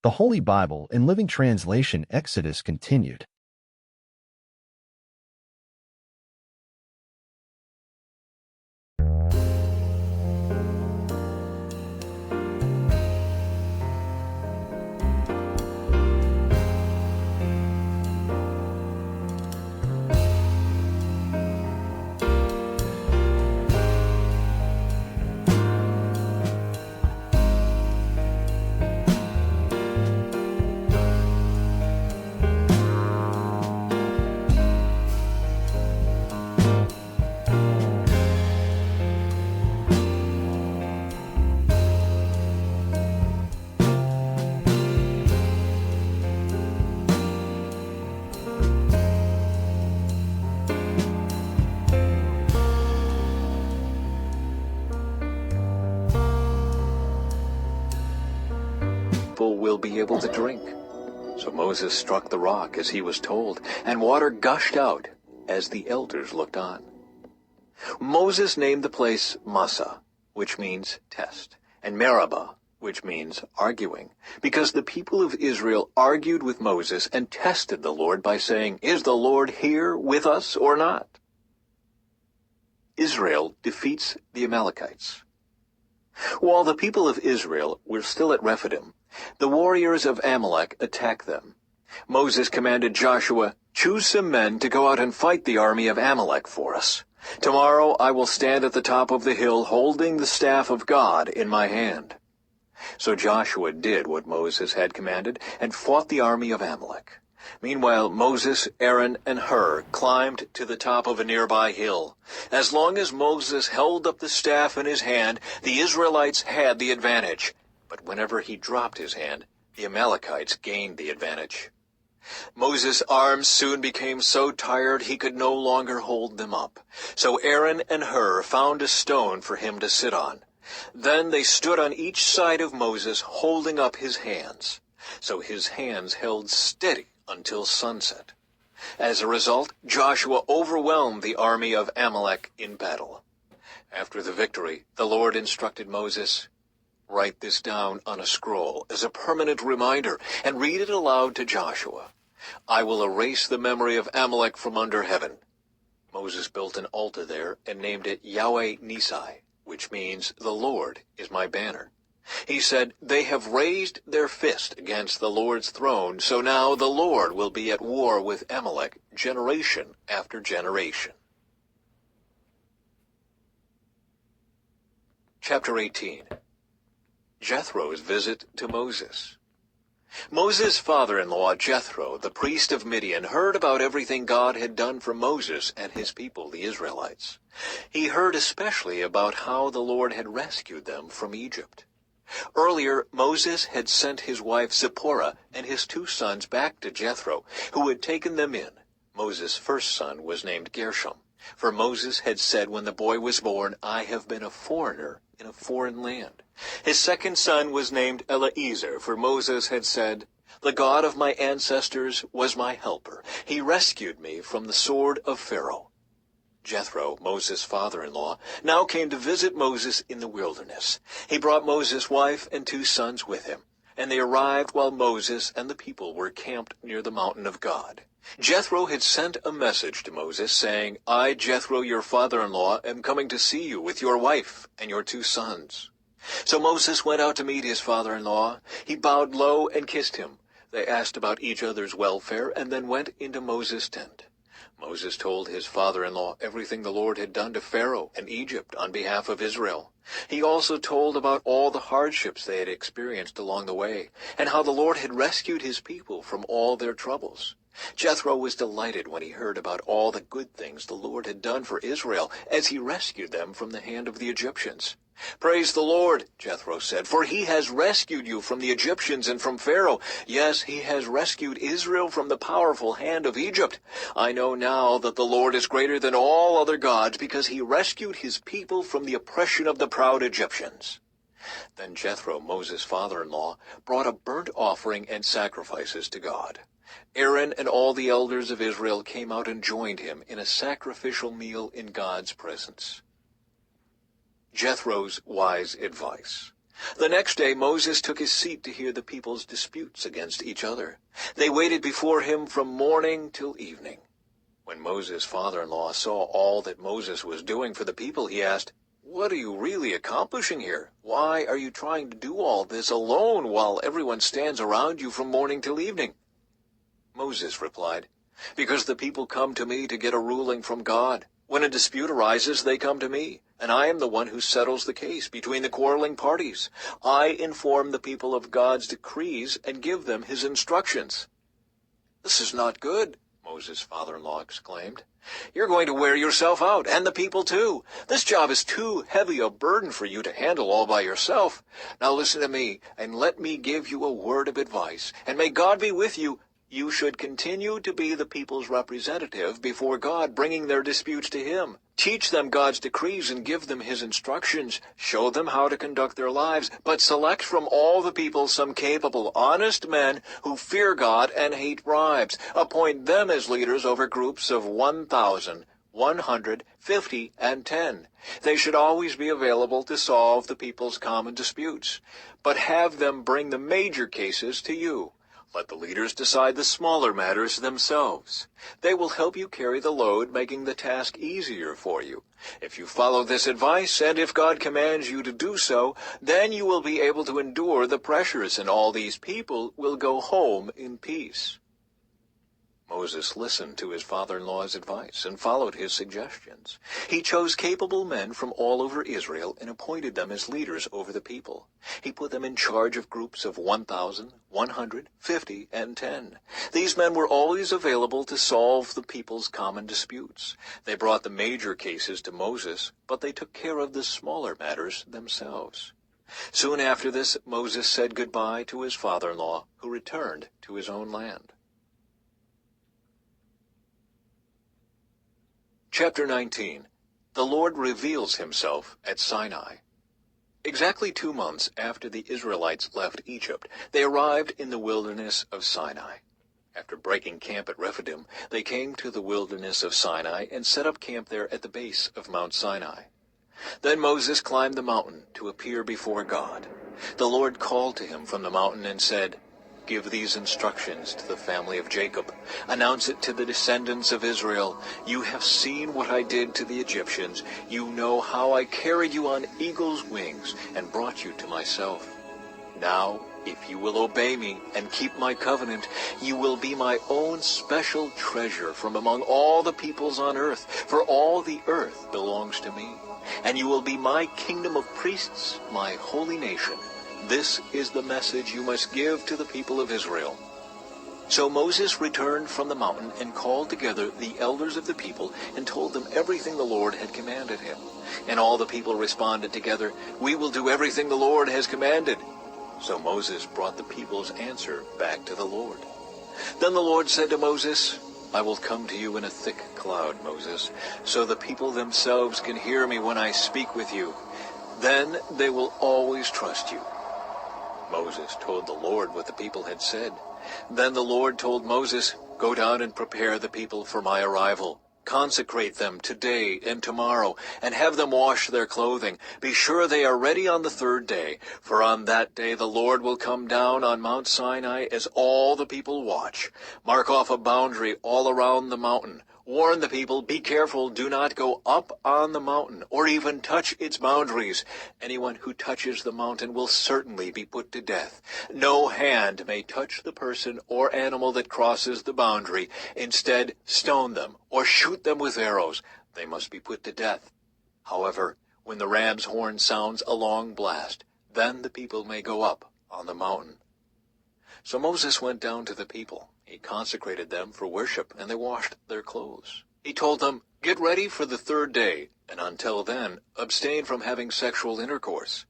The Holy Bible in Living Translation Exodus continued. Will be able to drink. So Moses struck the rock as he was told, and water gushed out as the elders looked on. Moses named the place Masa, which means test, and MARABA, which means arguing, because the people of Israel argued with Moses and tested the Lord by saying, "Is the Lord here with us or not?" Israel defeats the Amalekites. While the people of Israel were still at Rephidim, the warriors of Amalek attacked them. Moses commanded Joshua, "Choose some men to go out and fight the army of Amalek for us. Tomorrow I will stand at the top of the hill holding the staff of God in my hand." So Joshua did what Moses had commanded and fought the army of Amalek. Meanwhile, Moses, Aaron, and Hur climbed to the top of a nearby hill. As long as Moses held up the staff in his hand, the Israelites had the advantage. But whenever he dropped his hand, the Amalekites gained the advantage. Moses' arms soon became so tired he could no longer hold them up. So Aaron and Hur found a stone for him to sit on. Then they stood on each side of Moses, holding up his hands. So his hands held steady until sunset. As a result, Joshua overwhelmed the army of Amalek in battle. After the victory, the Lord instructed Moses, "Write this down on a scroll as a permanent reminder and read it aloud to Joshua. I will erase the memory of Amalek from under heaven." Moses built an altar there and named it Yahweh Nissi, which means "The Lord is my banner." He said, "They have raised their fist against the Lord's throne, so now the Lord will be at war with Amalek generation after generation." Chapter 18. Jethro's visit to Moses. Moses' father-in-law, Jethro, the priest of Midian, heard about everything God had done for Moses and his people, the Israelites. He heard especially about how the Lord had rescued them from Egypt. Earlier, Moses had sent his wife Zipporah and his 2 sons back to Jethro, who had taken them in. Moses' first son was named Gershom, for Moses had said when the boy was born, "I have been a foreigner in a foreign land." His second son was named Eleazar, for Moses had said, "The God of my ancestors was my helper. He rescued me from the sword of Pharaoh." Jethro, Moses' father-in-law, now came to visit Moses in the wilderness. He brought Moses' wife and 2 sons with him, and they arrived while Moses and the people were camped near the mountain of God. Jethro had sent a message to Moses saying, "I, Jethro, your father-in-law, am coming to see you with your wife and your 2 sons." So Moses went out to meet his father-in-law. He bowed low and kissed him. They asked about each other's welfare and then went into Moses' tent. Moses told his father-in-law everything the Lord had done to Pharaoh and Egypt on behalf of Israel. He also told about all the hardships they had experienced along the way, and how the Lord had rescued his people from all their troubles. Jethro was delighted when he heard about all the good things the Lord had done for Israel as he rescued them from the hand of the Egyptians. "Praise the Lord," Jethro said, "for he has rescued you from the Egyptians and from Pharaoh. Yes, he has rescued Israel from the powerful hand of Egypt. I know now that the Lord is greater than all other gods because he rescued his people from the oppression of the proud Egyptians." Then Jethro, Moses' father-in-law, brought a burnt offering and sacrifices to God. Aaron and all the elders of Israel came out and joined him in a sacrificial meal in God's presence. Jethro's wise advice. The next day Moses took his seat to hear the people's disputes against each other. They waited before him from morning till evening. When Moses' father-in-law saw all that Moses was doing for the people, he asked, "What are you really accomplishing here? Why are you trying to do all this alone while everyone stands around you from morning till evening?" Moses replied, "Because the people come to me to get a ruling from God. When a dispute arises, they come to me, and I am the one who settles the case between the quarreling parties. I inform the people of God's decrees and give them his instructions." "This is not good," Moses' father-in-law exclaimed. "You're going to wear yourself out, and the people too. This job is too heavy a burden for you to handle all by yourself. Now listen to me, and let me give you a word of advice, and may God be with you. You should continue to be the people's representative before God, bringing their disputes to him. Teach them God's decrees and give them his instructions. Show them how to conduct their lives, but select from all the people some capable, honest men who fear God and hate bribes. Appoint them as leaders over groups of 1,000, 100, 50, and 10. They should always be available to solve the people's common disputes, but have them bring the major cases to you. Let the leaders decide the smaller matters themselves. They will help you carry the load, making the task easier for you. If you follow this advice, and if God commands you to do so, then you will be able to endure the pressures, and all these people will go home in peace." Moses listened to his father-in-law's advice and followed his suggestions. He chose capable men from all over Israel and appointed them as leaders over the people. He put them in charge of groups of 1,000, 100, 50, and 10. These men were always available to solve the people's common disputes. They brought the major cases to Moses, but they took care of the smaller matters themselves. Soon after this, Moses said goodbye to his father-in-law, who returned to his own land. Chapter 19. The Lord reveals himself at Sinai. Exactly 2 months after the Israelites left Egypt, they arrived in the wilderness of Sinai. After breaking camp at Rephidim, they came to the wilderness of Sinai and set up camp there at the base of Mount Sinai. Then Moses climbed the mountain to appear before God. The Lord called to him from the mountain and said, "Give these instructions to the family of Jacob. Announce it to the descendants of Israel. You have seen what I did to the Egyptians. You know how I carried you on eagle's wings and brought you to myself. Now, if you will obey me and keep my covenant, you will be my own special treasure from among all the peoples on earth, for all the earth belongs to me. And you will be my kingdom of priests, my holy nation. This is the message you must give to the people of Israel." So Moses returned from the mountain and called together the elders of the people and told them everything the Lord had commanded him. And all the people responded together, "We will do everything the Lord has commanded." So Moses brought the people's answer back to the Lord. Then the Lord said to Moses, "I will come to you in a thick cloud, Moses, so the people themselves can hear me when I speak with you. Then they will always trust you." Moses told the Lord what the people had said. Then the Lord told Moses, "Go down and prepare the people for my arrival. Consecrate them today and tomorrow, and have them wash their clothing. Be sure they are ready on the 3rd day, for on that day the Lord will come down on Mount Sinai as all the people watch. Mark off a boundary all around the mountain. Warn the people, be careful, do not go up on the mountain, or even touch its boundaries. Anyone who touches the mountain will certainly be put to death. No hand may touch the person or animal that crosses the boundary. Instead, stone them, or shoot them with arrows. They must be put to death. However, when the ram's horn sounds a long blast, then the people may go up on the mountain." So Moses went down to the people. He consecrated them for worship, and they washed their clothes. He told them, "Get ready for the 3rd day, and until then, abstain from having sexual intercourse."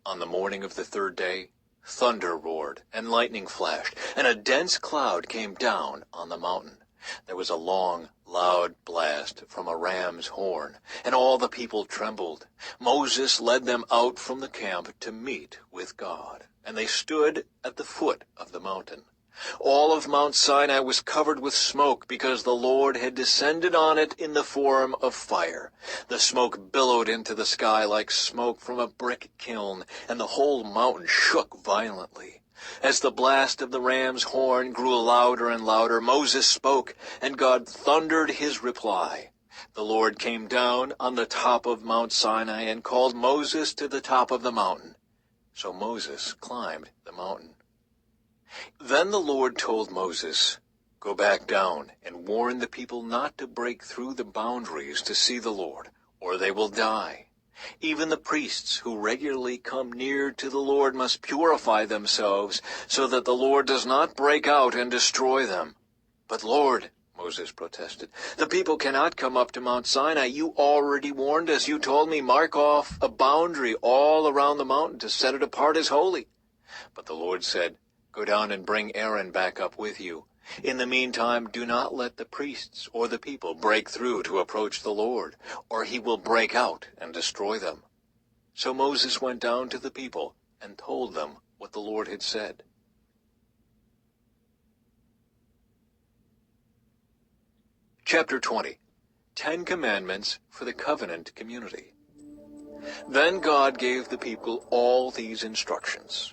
On the morning of the 3rd day, thunder roared, and lightning flashed, and a dense cloud came down on the mountain. There was a long, loud blast from a ram's horn, and all the people trembled. Moses led them out from the camp to meet with God, and they stood at the foot of the mountain. All of Mount Sinai was covered with smoke because the Lord had descended on it in the form of fire. The smoke billowed into the sky like smoke from a brick kiln, and the whole mountain shook violently. As the blast of the ram's horn grew louder and louder, Moses spoke, and God thundered his reply. The Lord came down on the top of Mount Sinai and called Moses to the top of the mountain. So Moses climbed the mountain. Then the Lord told Moses, "Go back down and warn the people not to break through the boundaries to see the Lord, or they will die. Even the priests who regularly come near to the Lord must purify themselves so that the Lord does not break out and destroy them." "But Lord," Moses protested, "the people cannot come up to Mount Sinai. You already warned us. You told me mark off a boundary all around the mountain to set it apart as holy." But the Lord said, "Go down and bring Aaron back up with you. In the meantime, do not let the priests or the people break through to approach the Lord, or he will break out and destroy them." So Moses went down to the people and told them what the Lord had said. Chapter 20. 10 Commandments for the Covenant Community. Then God gave the people all these instructions.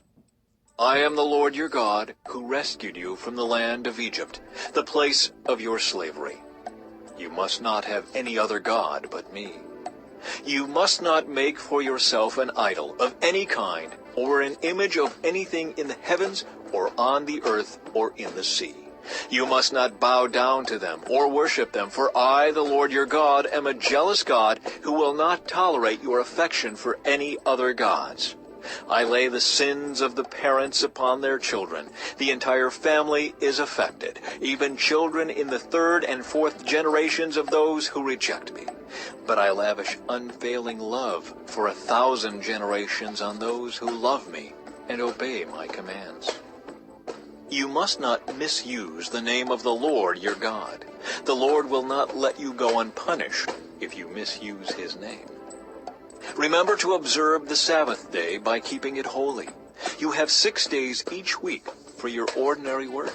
"I am the Lord your God, who rescued you from the land of Egypt, the place of your slavery. You must not have any other god but me. You must not make for yourself an idol of any kind, or an image of anything in the heavens, or on the earth, or in the sea. You must not bow down to them or worship them, for I, the Lord your God, am a jealous God who will not tolerate your affection for any other gods. I lay the sins of the parents upon their children. The entire family is affected, even children in the 3rd and 4th generations of those who reject me. But I lavish unfailing love for 1,000 generations on those who love me and obey my commands. You must not misuse the name of the Lord your God. The Lord will not let you go unpunished if you misuse his name. Remember to observe the Sabbath day by keeping it holy. You have 6 days each week for your ordinary work.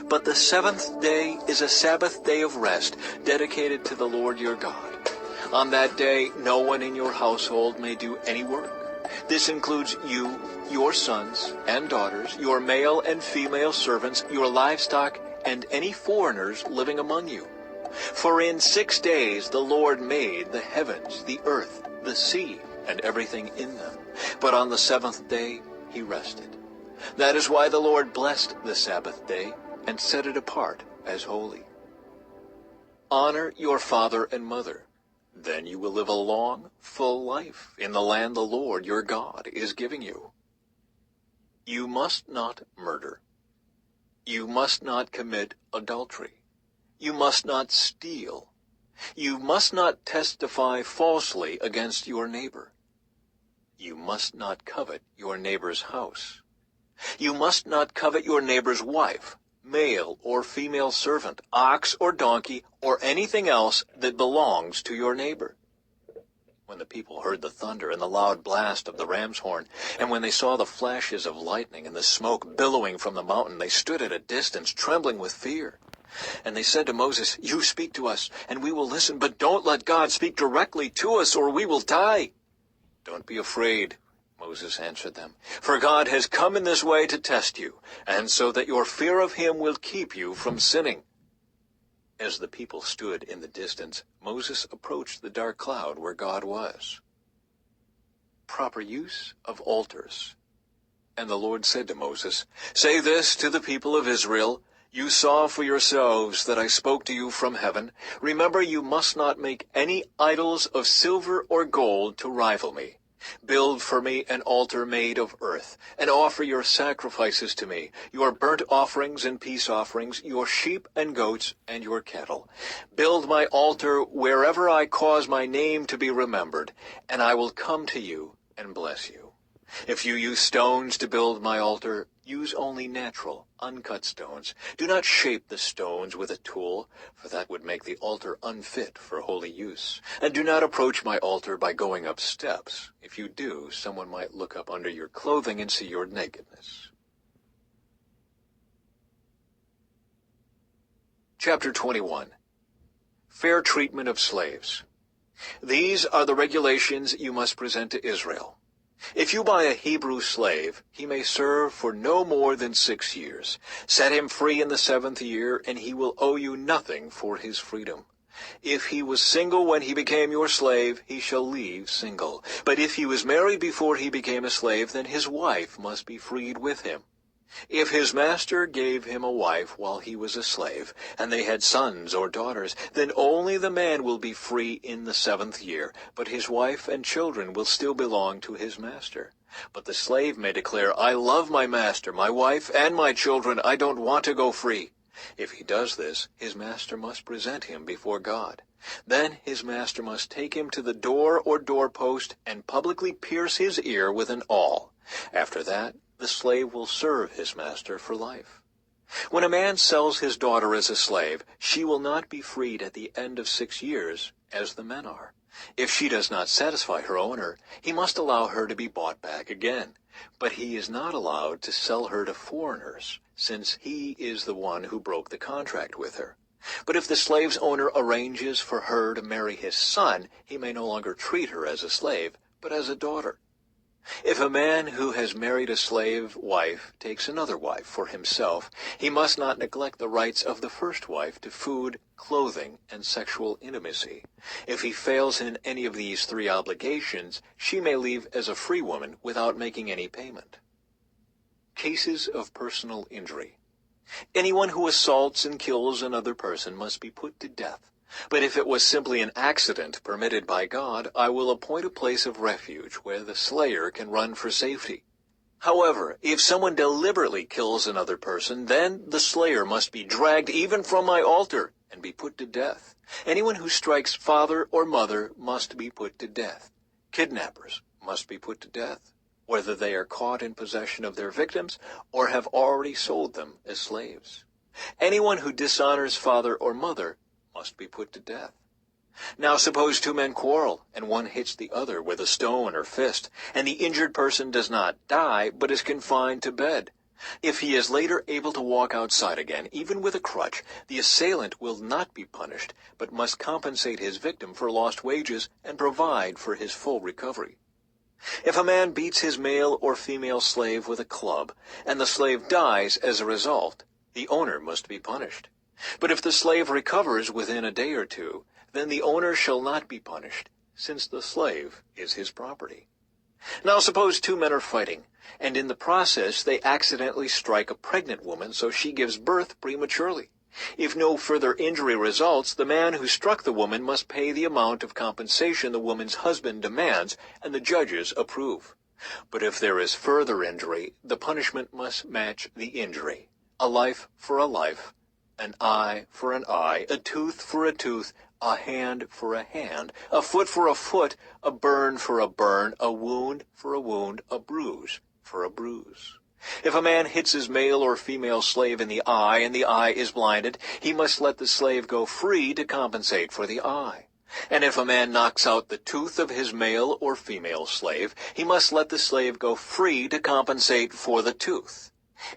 But the 7th day is a Sabbath day of rest, dedicated to the Lord your God. On that day, no one in your household may do any work. This includes you, your sons and daughters, your male and female servants, your livestock, and any foreigners living among you. For in 6 days the Lord made the heavens, the earth, the sea, and everything in them. But on the 7th day he rested. That is why the Lord blessed the Sabbath day and set it apart as holy. Honor your father and mother. Then you will live a long, full life in the land the Lord your God is giving you. You must not murder. You must not commit adultery. You must not steal. You must not testify falsely against your neighbor. You must not covet your neighbor's house. You must not covet your neighbor's wife, male or female servant, ox or donkey, or anything else that belongs to your neighbor. When the people heard the thunder and the loud blast of the ram's horn, and when they saw the flashes of lightning and the smoke billowing from the mountain, they stood at a distance, trembling with fear. And they said to Moses, "You speak to us, and we will listen, but don't let God speak directly to us, or we will die." "Don't be afraid," Moses answered them, "for God has come in this way to test you, and so that your fear of him will keep you from sinning." As the people stood in the distance, Moses approached the dark cloud where God was. Proper use of altars. And the Lord said to Moses, "Say this to the people of Israel, you saw for yourselves that I spoke to you from heaven. Remember, you must not make any idols of silver or gold to rival me. Build for me an altar made of earth, and offer your sacrifices to me, your burnt offerings and peace offerings, your sheep and goats, and your cattle. Build my altar wherever I cause my name to be remembered, and I will come to you and bless you. If you use stones to build my altar, use only natural, uncut stones. Do not shape the stones with a tool, for that would make the altar unfit for holy use. And do not approach my altar by going up steps. If you do, someone might look up under your clothing and see your nakedness." Chapter 21. Fair treatment of slaves. These are the regulations you must present to Israel. If you buy a Hebrew slave, he may serve for no more than 6 years. Set him free in the 7th year, and he will owe you nothing for his freedom. If he was single when he became your slave, he shall leave single. But if he was married before he became a slave, then his wife must be freed with him. If his master gave him a wife while he was a slave, and they had sons or daughters, then only the man will be free in the 7th year, but his wife and children will still belong to his master. But the slave may declare, I love my master, my wife, and my children. I don't want to go free. If he does this, his master must present him before God. Then his master must take him to the door or doorpost and publicly pierce his ear with an awl. After that, the slave will serve his master for life. When a man sells his daughter as a slave, she will not be freed at the end of 6 years, as the men are. If she does not satisfy her owner, he must allow her to be bought back again. But he is not allowed to sell her to foreigners, since he is the one who broke the contract with her. But if the slave's owner arranges for her to marry his son, he may no longer treat her as a slave, but as a daughter. If a man who has married a slave wife takes another wife for himself, he must not neglect the rights of the first wife to food, clothing, and sexual intimacy. If he fails in any of these 3 obligations, she may leave as a free woman without making any payment. Cases of personal injury. Anyone who assaults and kills another person must be put to death. But if it was simply an accident permitted by God, I will appoint a place of refuge where the slayer can run for safety. However, if someone deliberately kills another person, then the slayer must be dragged even from my altar and be put to death. Anyone who strikes father or mother must be put to death. Kidnappers must be put to death, whether they are caught in possession of their victims or have already sold them as slaves. Anyone who dishonors father or mother must be put to death. Now suppose 2 men quarrel, and one hits the other with a stone or fist, and the injured person does not die, but is confined to bed. If he is later able to walk outside again, even with a crutch, the assailant will not be punished, but must compensate his victim for lost wages and provide for his full recovery. If a man beats his male or female slave with a club, and the slave dies as a result, the owner must be punished. But if the slave recovers within a day or 2, then the owner shall not be punished, since the slave is his property. Now suppose 2 men are fighting, and in the process they accidentally strike a pregnant woman so she gives birth prematurely. If no further injury results, the man who struck the woman must pay the amount of compensation the woman's husband demands, and the judges approve. But if there is further injury, the punishment must match the injury. A life for a life, an eye for an eye, a tooth for a tooth, a hand for a hand, a foot for a foot, a burn for a burn, a wound for a wound, a bruise for a bruise. If a man hits his male or female slave in the eye, and the eye is blinded, he must let the slave go free to compensate for the eye. And if a man knocks out the tooth of his male or female slave, he must let the slave go free to compensate for the tooth.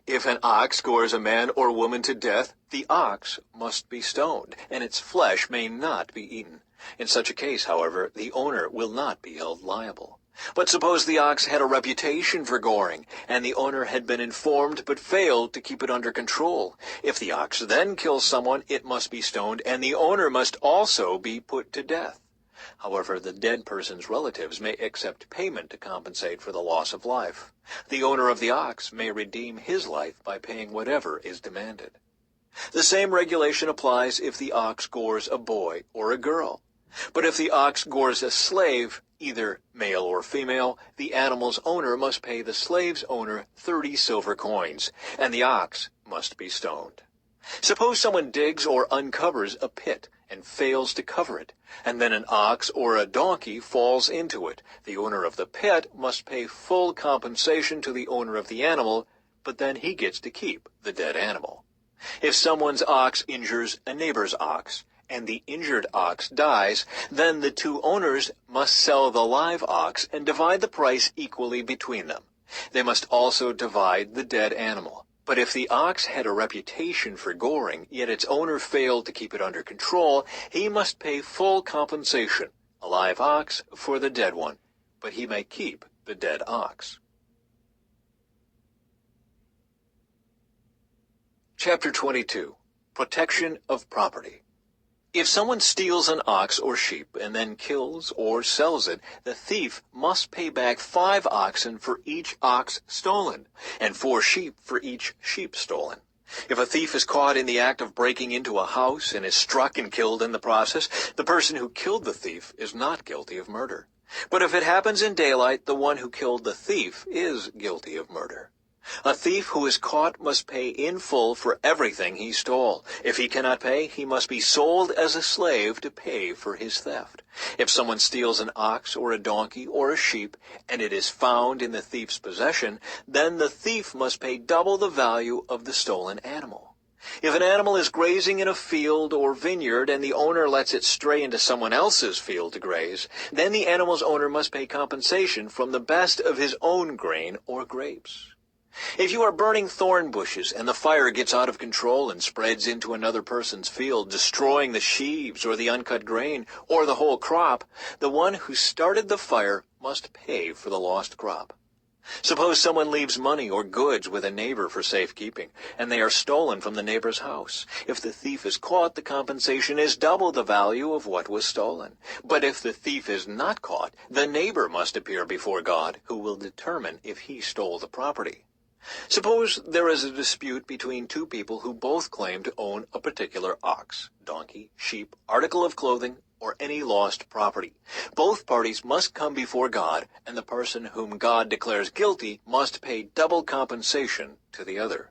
If an ox gores a man or woman to death, the ox must be stoned, and its flesh may not be eaten. In such a case, however, the owner will not be held liable. But suppose the ox had a reputation for goring, and the owner had been informed but failed to keep it under control. If the ox then kills someone, it must be stoned, and the owner must also be put to death. However, the dead person's relatives may accept payment to compensate for the loss of life. The owner of the ox may redeem his life by paying whatever is demanded. The same regulation applies if the ox gores a boy or a girl. But if the ox gores a slave, either male or female, the animal's owner must pay the slave's owner 30 silver coins, and the ox must be stoned. Suppose someone digs or uncovers a pit and fails to cover it, and then an ox or a donkey falls into it. The owner of the pit must pay full compensation to the owner of the animal, but then he gets to keep the dead animal. If someone's ox injures a neighbor's ox, and the injured ox dies, then the 2 owners must sell the live ox and divide the price equally between them. They must also divide the dead animal. But if the ox had a reputation for goring, yet its owner failed to keep it under control, he must pay full compensation, a live ox for the dead one, but he may keep the dead ox. Chapter 22. Protection of Property. If someone steals an ox or sheep and then kills or sells it, the thief must pay back 5 oxen for each ox stolen, and 4 sheep for each sheep stolen. If a thief is caught in the act of breaking into a house and is struck and killed in the process, the person who killed the thief is not guilty of murder. But if it happens in daylight, the one who killed the thief is guilty of murder. A thief who is caught must pay in full for everything he stole. If he cannot pay, he must be sold as a slave to pay for his theft. If someone steals an ox or a donkey or a sheep, and it is found in the thief's possession, then the thief must pay double the value of the stolen animal. If an animal is grazing in a field or vineyard and the owner lets it stray into someone else's field to graze, then the animal's owner must pay compensation from the best of his own grain or grapes. If you are burning thorn bushes and the fire gets out of control and spreads into another person's field, destroying the sheaves or the uncut grain or the whole crop, the one who started the fire must pay for the lost crop. Suppose someone leaves money or goods with a neighbor for safekeeping, and they are stolen from the neighbor's house. If the thief is caught, the compensation is double the value of what was stolen. But if the thief is not caught, the neighbor must appear before God, who will determine if he stole the property. Suppose there is a dispute between 2 people who both claim to own a particular ox, donkey, sheep, article of clothing, or any lost property. Both parties must come before God, and the person whom God declares guilty must pay double compensation to the other.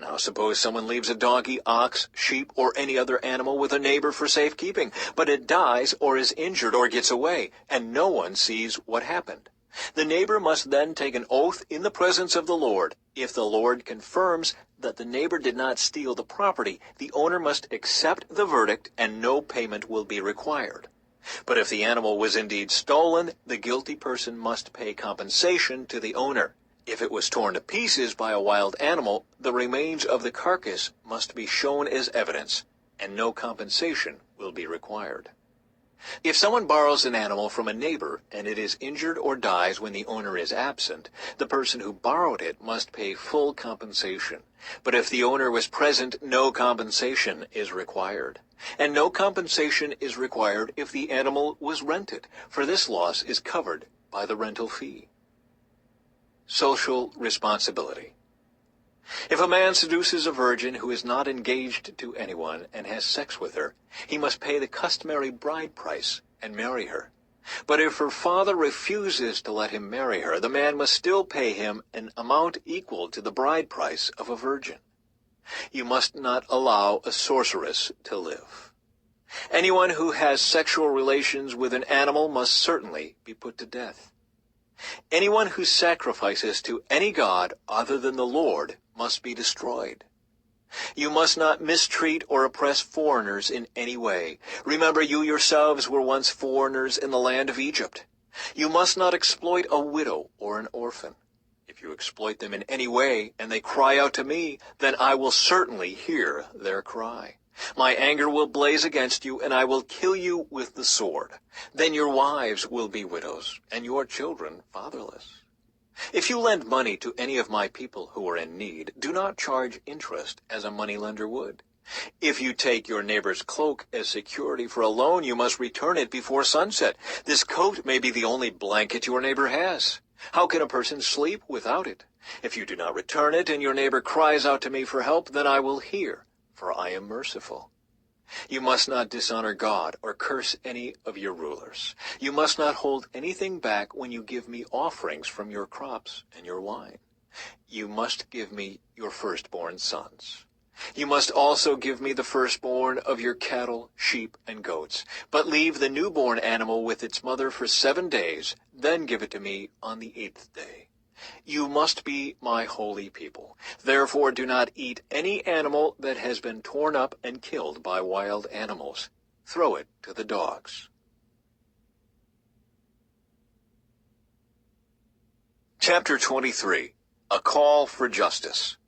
Now suppose someone leaves a donkey, ox, sheep, or any other animal with a neighbor for safekeeping, but it dies or is injured or gets away, and no one sees what happened. The neighbor must then take an oath in the presence of the Lord. If the Lord confirms that the neighbor did not steal the property, the owner must accept the verdict and no payment will be required. But if the animal was indeed stolen, the guilty person must pay compensation to the owner. If it was torn to pieces by a wild animal, the remains of the carcass must be shown as evidence, and no compensation will be required. If someone borrows an animal from a neighbor and it is injured or dies when the owner is absent, the person who borrowed it must pay full compensation. But if the owner was present, no compensation is required. And no compensation is required if the animal was rented, for this loss is covered by the rental fee. Social responsibility. If a man seduces a virgin who is not engaged to anyone and has sex with her, he must pay the customary bride price and marry her. But if her father refuses to let him marry her, the man must still pay him an amount equal to the bride price of a virgin. You must not allow a sorceress to live. Anyone who has sexual relations with an animal must certainly be put to death. Anyone who sacrifices to any god other than the Lord must be destroyed. You must not mistreat or oppress foreigners in any way. Remember, you yourselves were once foreigners in the land of Egypt. You must not exploit a widow or an orphan. If you exploit them in any way and they cry out to me, then I will certainly hear their cry. My anger will blaze against you, and I will kill you with the sword. Then your wives will be widows, and your children fatherless. If you lend money to any of my people who are in need, do not charge interest as a moneylender would. If you take your neighbor's cloak as security for a loan, you must return it before sunset. This coat may be the only blanket your neighbor has. How can a person sleep without it? If you do not return it and your neighbor cries out to me for help, then I will hear, for I am merciful. You must not dishonor God or curse any of your rulers. You must not hold anything back when you give me offerings from your crops and your wine. You must give me your firstborn sons. You must also give me the firstborn of your cattle, sheep, and goats. But leave the newborn animal with its mother for 7 days, then give it to me on the 8th day. You must be my holy people. Therefore do not eat any animal that has been torn up and killed by wild animals. Throw it to the dogs. Chapter 23. A Call for Justice.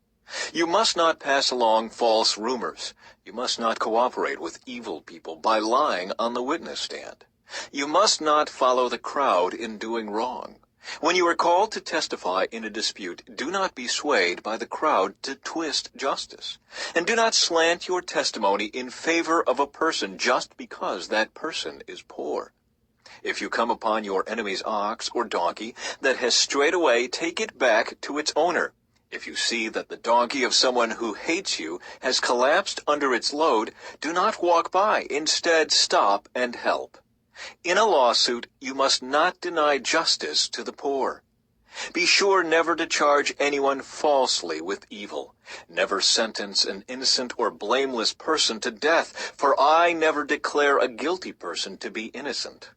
You must not pass along false rumors. You must not cooperate with evil people by lying on the witness stand. You must not follow the crowd in doing wrong. When you are called to testify in a dispute, do not be swayed by the crowd to twist justice. And do not slant your testimony in favor of a person just because that person is poor. If you come upon your enemy's ox or donkey that has strayed away, take it back to its owner. If you see that the donkey of someone who hates you has collapsed under its load, do not walk by. Instead, stop and help. In a lawsuit, you must not deny justice to the poor. Be sure never to charge anyone falsely with evil. Never sentence an innocent or blameless person to death, for I never declare a guilty person to be innocent.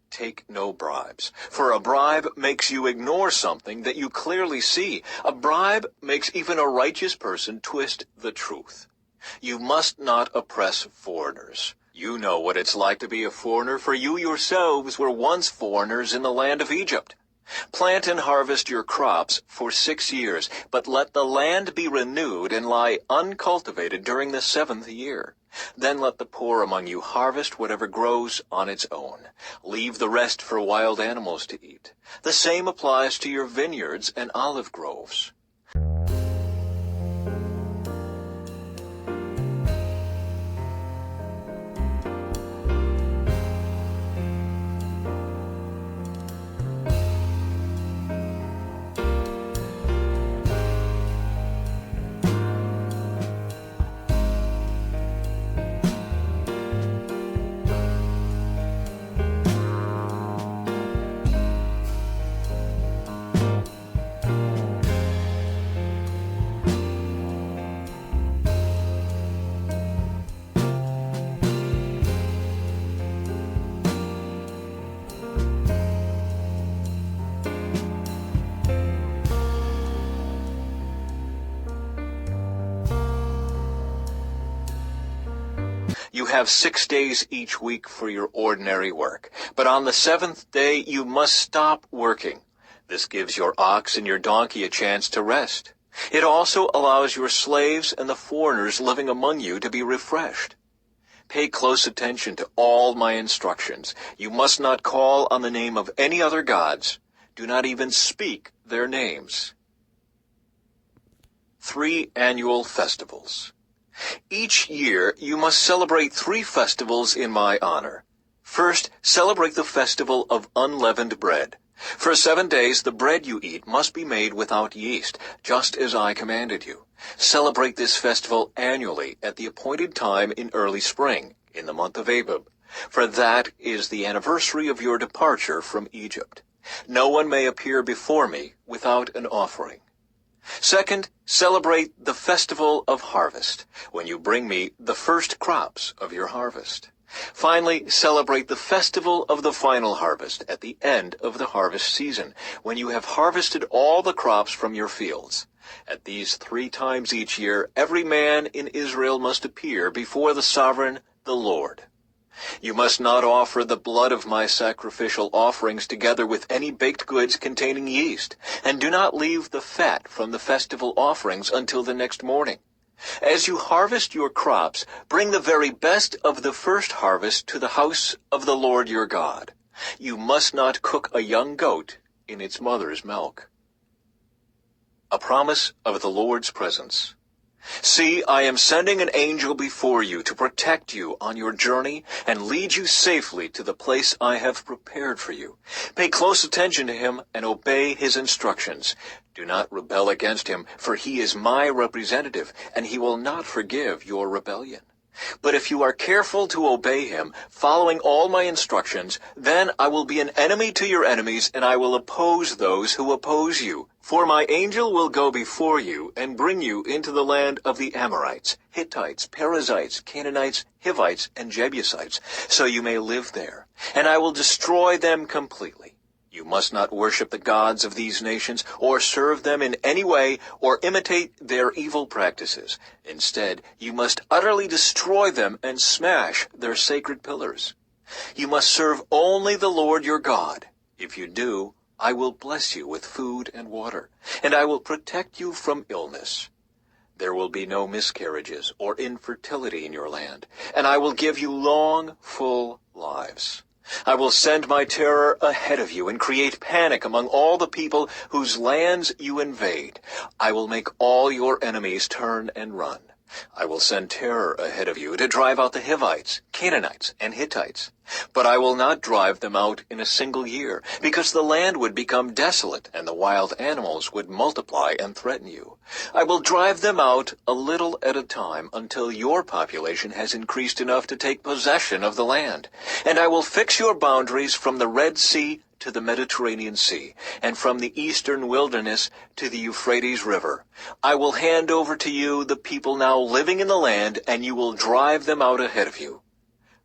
Take no bribes, for a bribe makes you ignore something that you clearly see. A bribe makes even a righteous person twist the truth. You must not oppress foreigners. You know what it's like to be a foreigner, for you yourselves were once foreigners in the land of Egypt. Plant and harvest your crops for 6 years, but let the land be renewed and lie uncultivated during the 7th year. Then let the poor among you harvest whatever grows on its own. Leave the rest for wild animals to eat. The same applies to your vineyards and olive groves. You have 6 days each week for your ordinary work, but on the 7th day you must stop working. This gives your ox and your donkey a chance to rest. It also allows your slaves and the foreigners living among you to be refreshed. Pay close attention to all my instructions. You must not call on the name of any other gods. Do not even speak their names. 3 annual festivals. Each year you must celebrate 3 festivals in my honor. First, celebrate the festival of unleavened bread. For 7 days the bread you eat must be made without yeast, just as I commanded you. Celebrate this festival annually at the appointed time in early spring, in the month of Abib, for that is the anniversary of your departure from Egypt. No one may appear before me without an offering. Second, celebrate the festival of harvest, when you bring me the first crops of your harvest. Finally, celebrate the festival of the final harvest at the end of the harvest season, when you have harvested all the crops from your fields. At these 3 times each year, every man in Israel must appear before the sovereign, the Lord. You must not offer the blood of my sacrificial offerings together with any baked goods containing yeast, and do not leave the fat from the festival offerings until the next morning. As you harvest your crops, bring the very best of the first harvest to the house of the Lord your God. You must not cook a young goat in its mother's milk. A promise of the Lord's presence. See, I am sending an angel before you to protect you on your journey and lead you safely to the place I have prepared for you. Pay close attention to him and obey his instructions. Do not rebel against him, for he is my representative, and he will not forgive your rebellion. But if you are careful to obey him, following all my instructions, then I will be an enemy to your enemies, and I will oppose those who oppose you. For my angel will go before you and bring you into the land of the Amorites, Hittites, Perizzites, Canaanites, Hivites, and Jebusites, so you may live there, and I will destroy them completely. You must not worship the gods of these nations, or serve them in any way, or imitate their evil practices. Instead, you must utterly destroy them and smash their sacred pillars. You must serve only the Lord your God. If you do, I will bless you with food and water, and I will protect you from illness. There will be no miscarriages or infertility in your land, and I will give you long, full lives. I will send my terror ahead of you and create panic among all the people whose lands you invade. I will make all your enemies turn and run. I will send terror ahead of you to drive out the Hivites, Canaanites, and Hittites. But I will not drive them out in a single year, because the land would become desolate, and the wild animals would multiply and threaten you. I will drive them out a little at a time until your population has increased enough to take possession of the land. And I will fix your boundaries from the Red Sea to the Mediterranean Sea, and from the eastern wilderness to the Euphrates River. I will hand over to you the people now living in the land, and you will drive them out ahead of you.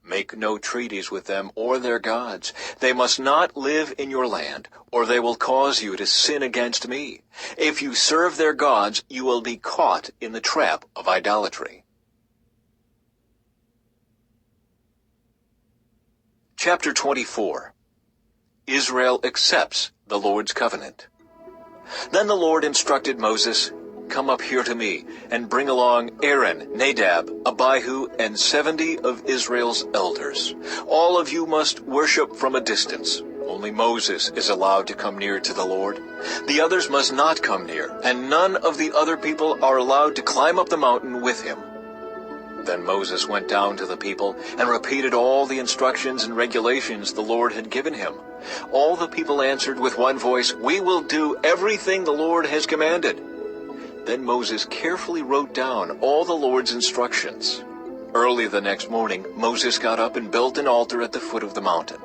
Make no treaties with them or their gods. They must not live in your land, or they will cause you to sin against me. If you serve their gods, you will be caught in the trap of idolatry. Chapter 24. Israel accepts the Lord's covenant. Then the Lord instructed Moses, "Come up here to me, and bring along Aaron, Nadab, Abihu, and 70 of Israel's elders. All of you must worship from a distance. Only Moses is allowed to come near to the Lord. The others must not come near, and none of the other people are allowed to climb up the mountain with him." Then Moses went down to the people and repeated all the instructions and regulations the Lord had given him. All the people answered with one voice, "We will do everything the Lord has commanded." Then Moses carefully wrote down all the Lord's instructions. Early the next morning, Moses got up and built an altar at the foot of the mountain.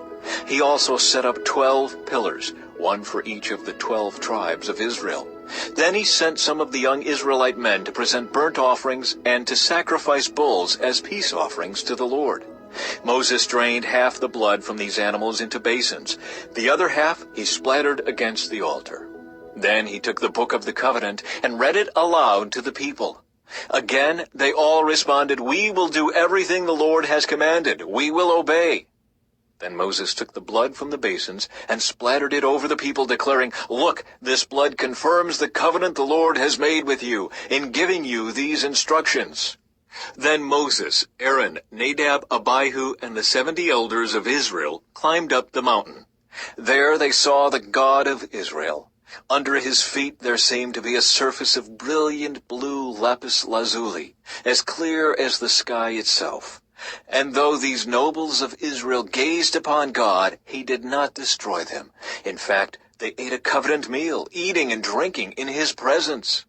He also set up 12 pillars, one for each of the 12 tribes of Israel. Then he sent some of the young Israelite men to present burnt offerings and to sacrifice bulls as peace offerings to the Lord. Moses drained half the blood from these animals into basins. The other half he splattered against the altar. Then he took the book of the covenant and read it aloud to the people. Again they all responded, "We will do everything the Lord has commanded. We will obey." Then Moses took the blood from the basins and splattered it over the people, declaring, "Look, this blood confirms the covenant the Lord has made with you in giving you these instructions." Then Moses, Aaron, Nadab, Abihu, and the 70 elders of Israel climbed up the mountain. There they saw the God of Israel. Under his feet there seemed to be a surface of brilliant blue lapis lazuli, as clear as the sky itself. And though these nobles of Israel gazed upon God, he did not destroy them. In fact, they ate a covenant meal, eating and drinking in his presence.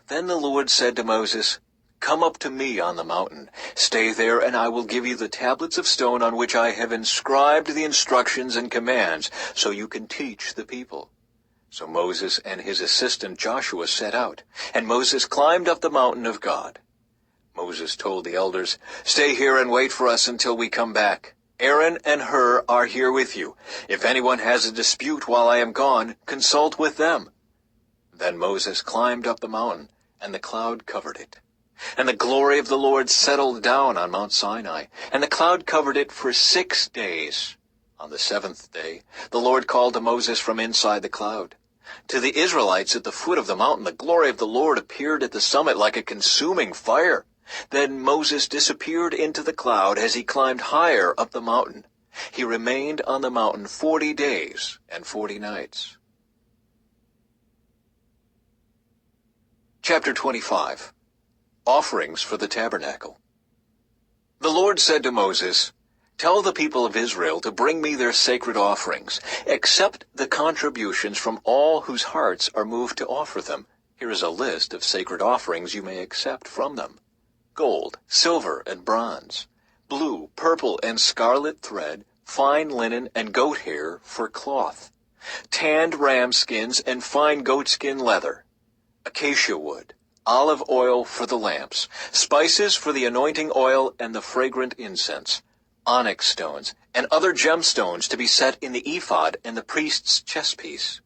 Then the Lord said to Moses, "Come up to me on the mountain. Stay there, and I will give you the tablets of stone on which I have inscribed the instructions and commands, so you can teach the people." So Moses and his assistant Joshua set out, and Moses climbed up the mountain of God. Moses told the elders, "Stay here and wait for us until we come back. Aaron and Hur are here with you. If anyone has a dispute while I am gone, consult with them." Then Moses climbed up the mountain, and the cloud covered it. And the glory of the Lord settled down on Mount Sinai, and the cloud covered it for 6 days. On the 7th day, the Lord called to Moses from inside the cloud. To the Israelites at the foot of the mountain, the glory of the Lord appeared at the summit like a consuming fire. Then Moses disappeared into the cloud as he climbed higher up the mountain. He remained on the mountain 40 days and 40 nights. Chapter 25. Offerings for the Tabernacle. The Lord said to Moses, "Tell the people of Israel to bring me their sacred offerings. Accept the contributions from all whose hearts are moved to offer them. Here is a list of sacred offerings you may accept from them: gold, silver, and bronze, blue, purple, and scarlet thread, fine linen and goat hair for cloth, tanned ram skins and fine goatskin leather, acacia wood, olive oil for the lamps, spices for the anointing oil and the fragrant incense, onyx stones, and other gemstones to be set in the ephod and the priest's chestpiece.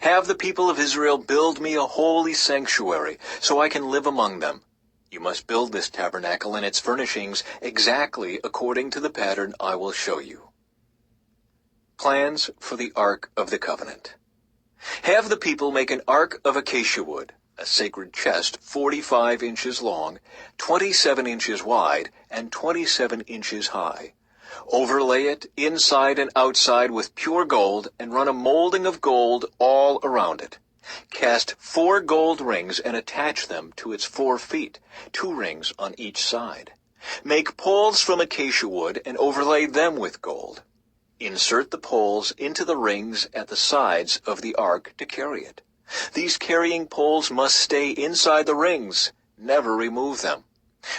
Have the people of Israel build me a holy sanctuary, so I can live among them. You must build this tabernacle and its furnishings exactly according to the pattern I will show you." Plans for the Ark of the Covenant. Have the people make an ark of acacia wood. a sacred chest 45 inches long, 27 inches wide, and 27 inches high. Overlay it inside and outside with pure gold, and run a molding of gold all around it. Cast 4 gold rings and attach them to its 4 feet, 2 rings on each side. Make poles from acacia wood and overlay them with gold. Insert the poles into the rings at the sides of the ark to carry it. These carrying poles must stay inside the rings. Never remove them.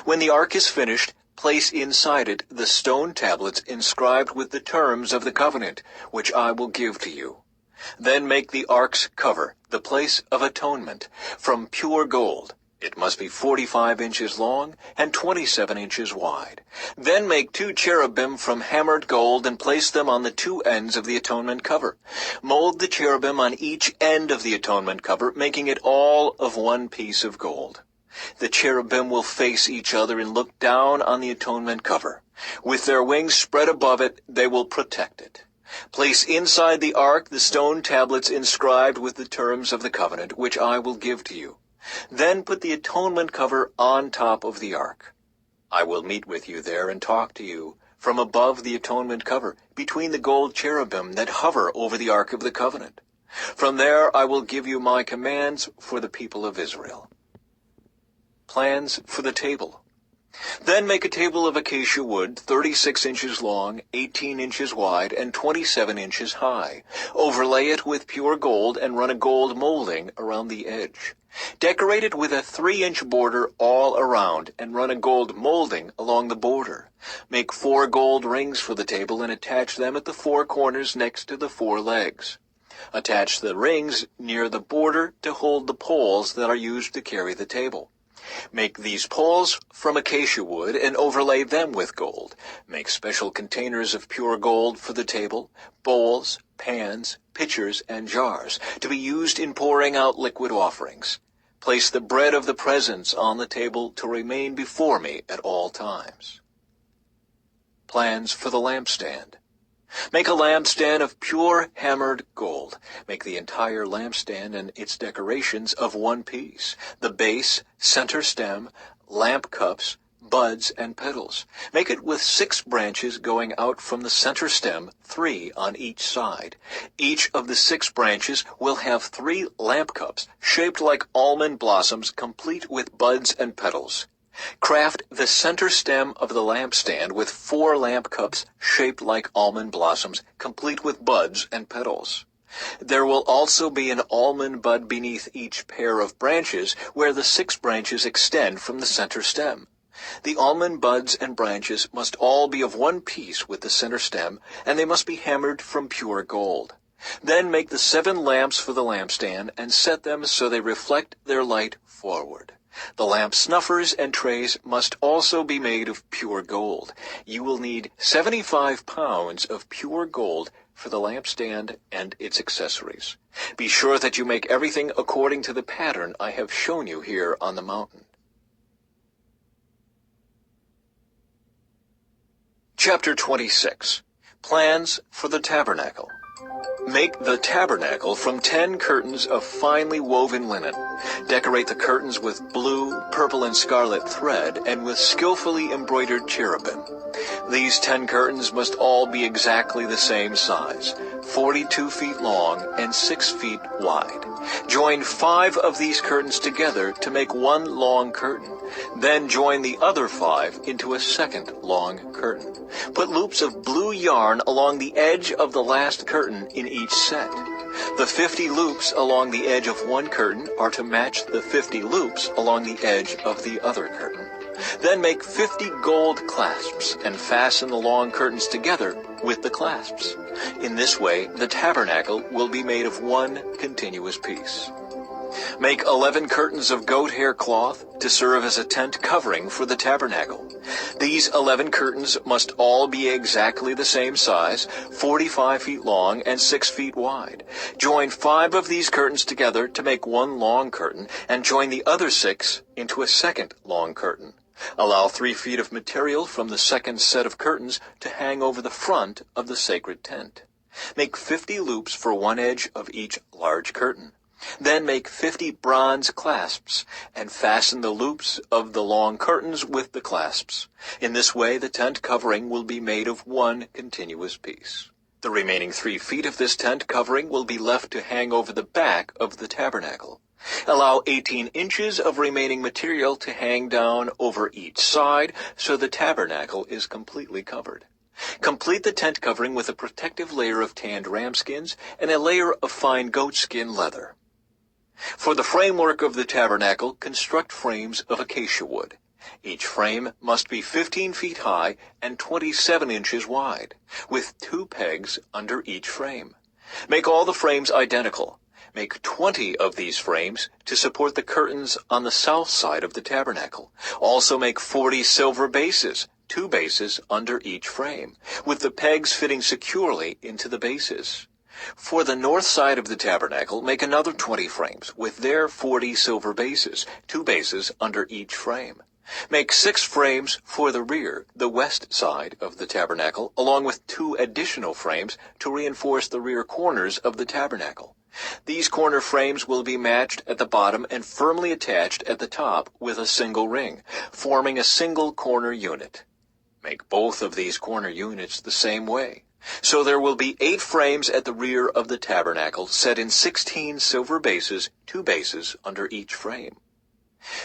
When the ark is finished, place inside it the stone tablets inscribed with the terms of the covenant, which I will give to you. Then make the ark's cover, the place of atonement, from pure gold. It must be 45 inches long and 27 inches wide. Then make 2 cherubim from hammered gold and place them on the 2 ends of the atonement cover. Mold the cherubim on each end of the atonement cover, making it all of one piece of gold. The cherubim will face each other and look down on the atonement cover. With their wings spread above it, they will protect it. Place inside the ark the stone tablets inscribed with the terms of the covenant, which I will give to you. Then put the atonement cover on top of the ark. I will meet with you there and talk to you from above the atonement cover, between the gold cherubim that hover over the ark of the covenant. From there I will give you my commands for the people of Israel. Plans for the table. Then make a table of acacia wood, 36 inches long, 18 inches wide, and 27 inches high. Overlay it with pure gold and run a gold molding around the edge. Decorate it with a 3-inch border all around and run a gold molding along the border. Make 4 gold rings for the table and attach them at the 4 corners next to the 4 legs. Attach the rings near the border to hold the poles that are used to carry the table. Make these poles from acacia wood and overlay them with gold. Make special containers of pure gold for the table, bowls, pans, pitchers, and jars, to be used in pouring out liquid offerings. Place the bread of the presence on the table to remain before me at all times. Plans for the lampstand. Make a lampstand of pure hammered gold. Make the entire lampstand and its decorations of one piece: the base, center stem, lamp cups, buds, and petals. Make it with 6 branches going out from the center stem, 3 on each side. Each of the 6 branches will have 3 lamp cups shaped like almond blossoms, complete with buds and petals. Craft the center stem of the lampstand with 4 lamp cups shaped like almond blossoms, complete with buds and petals. There will also be an almond bud beneath each pair of branches, where the 6 branches extend from the center stem. The almond buds and branches must all be of one piece with the center stem, and they must be hammered from pure gold. Then make the 7 lamps for the lampstand and set them so they reflect their light forward. The lamp snuffers and trays must also be made of pure gold. You will need 75 pounds of pure gold for the lampstand and its accessories. Be sure that you make everything according to the pattern I have shown you here on the mountain. Chapter 26. Plans for the Tabernacle. Make the tabernacle from 10 curtains of finely woven linen. Decorate the curtains with blue, purple, and scarlet thread, and with skillfully embroidered cherubim. These 10 curtains must all be exactly the same size, 42 feet long and 6 feet wide. Join 5 of these curtains together to make one long curtain. Then join the other 5 into a second long curtain. Put loops of blue yarn along the edge of the last curtain in each set. The 50 loops along the edge of one curtain are to match the 50 loops along the edge of the other curtain. Then make 50 gold clasps and fasten the long curtains together with the clasps. In this way, the tabernacle will be made of one continuous piece. Make 11 curtains of goat hair cloth to serve as a tent covering for the tabernacle. These 11 curtains must all be exactly the same size, 45 feet long and 6 feet wide. Join 5 of these curtains together to make one long curtain, and join the other 6 into a second long curtain. Allow 3 feet of material from the second set of curtains to hang over the front of the sacred tent. Make 50 loops for one edge of each large curtain. Then make 50 bronze clasps, and fasten the loops of the long curtains with the clasps. In this way the tent covering will be made of one continuous piece. The remaining 3 feet of this tent covering will be left to hang over the back of the tabernacle. Allow 18 inches of remaining material to hang down over each side, so the tabernacle is completely covered. Complete the tent covering with a protective layer of tanned ram skins and a layer of fine goatskin leather. For the framework of the tabernacle, construct frames of acacia wood. Each frame must be 15 feet high and 27 inches wide, with 2 pegs under each frame. Make all the frames identical. Make 20 of these frames to support the curtains on the south side of the tabernacle. Also make 40 silver bases, 2 bases under each frame, with the pegs fitting securely into the bases. For the north side of the tabernacle, make another 20 frames, with their 40 silver bases, 2 bases under each frame. Make 6 frames for the rear, the west side of the tabernacle, along with 2 additional frames to reinforce the rear corners of the tabernacle. These corner frames will be matched at the bottom and firmly attached at the top with a single ring, forming a single corner unit. Make both of these corner units the same way. So there will be 8 frames at the rear of the tabernacle, set in 16 silver bases, 2 bases under each frame.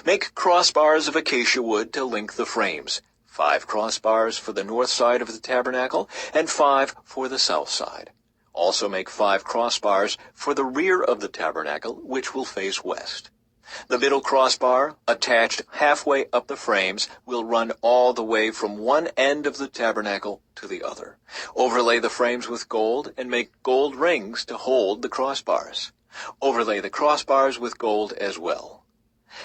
Make crossbars of acacia wood to link the frames, 5 crossbars for the north side of the tabernacle and 5 for the south side. Also make 5 crossbars for the rear of the tabernacle, which will face west. The middle crossbar, attached halfway up the frames, will run all the way from one end of the tabernacle to the other. Overlay the frames with gold and make gold rings to hold the crossbars. Overlay the crossbars with gold as well.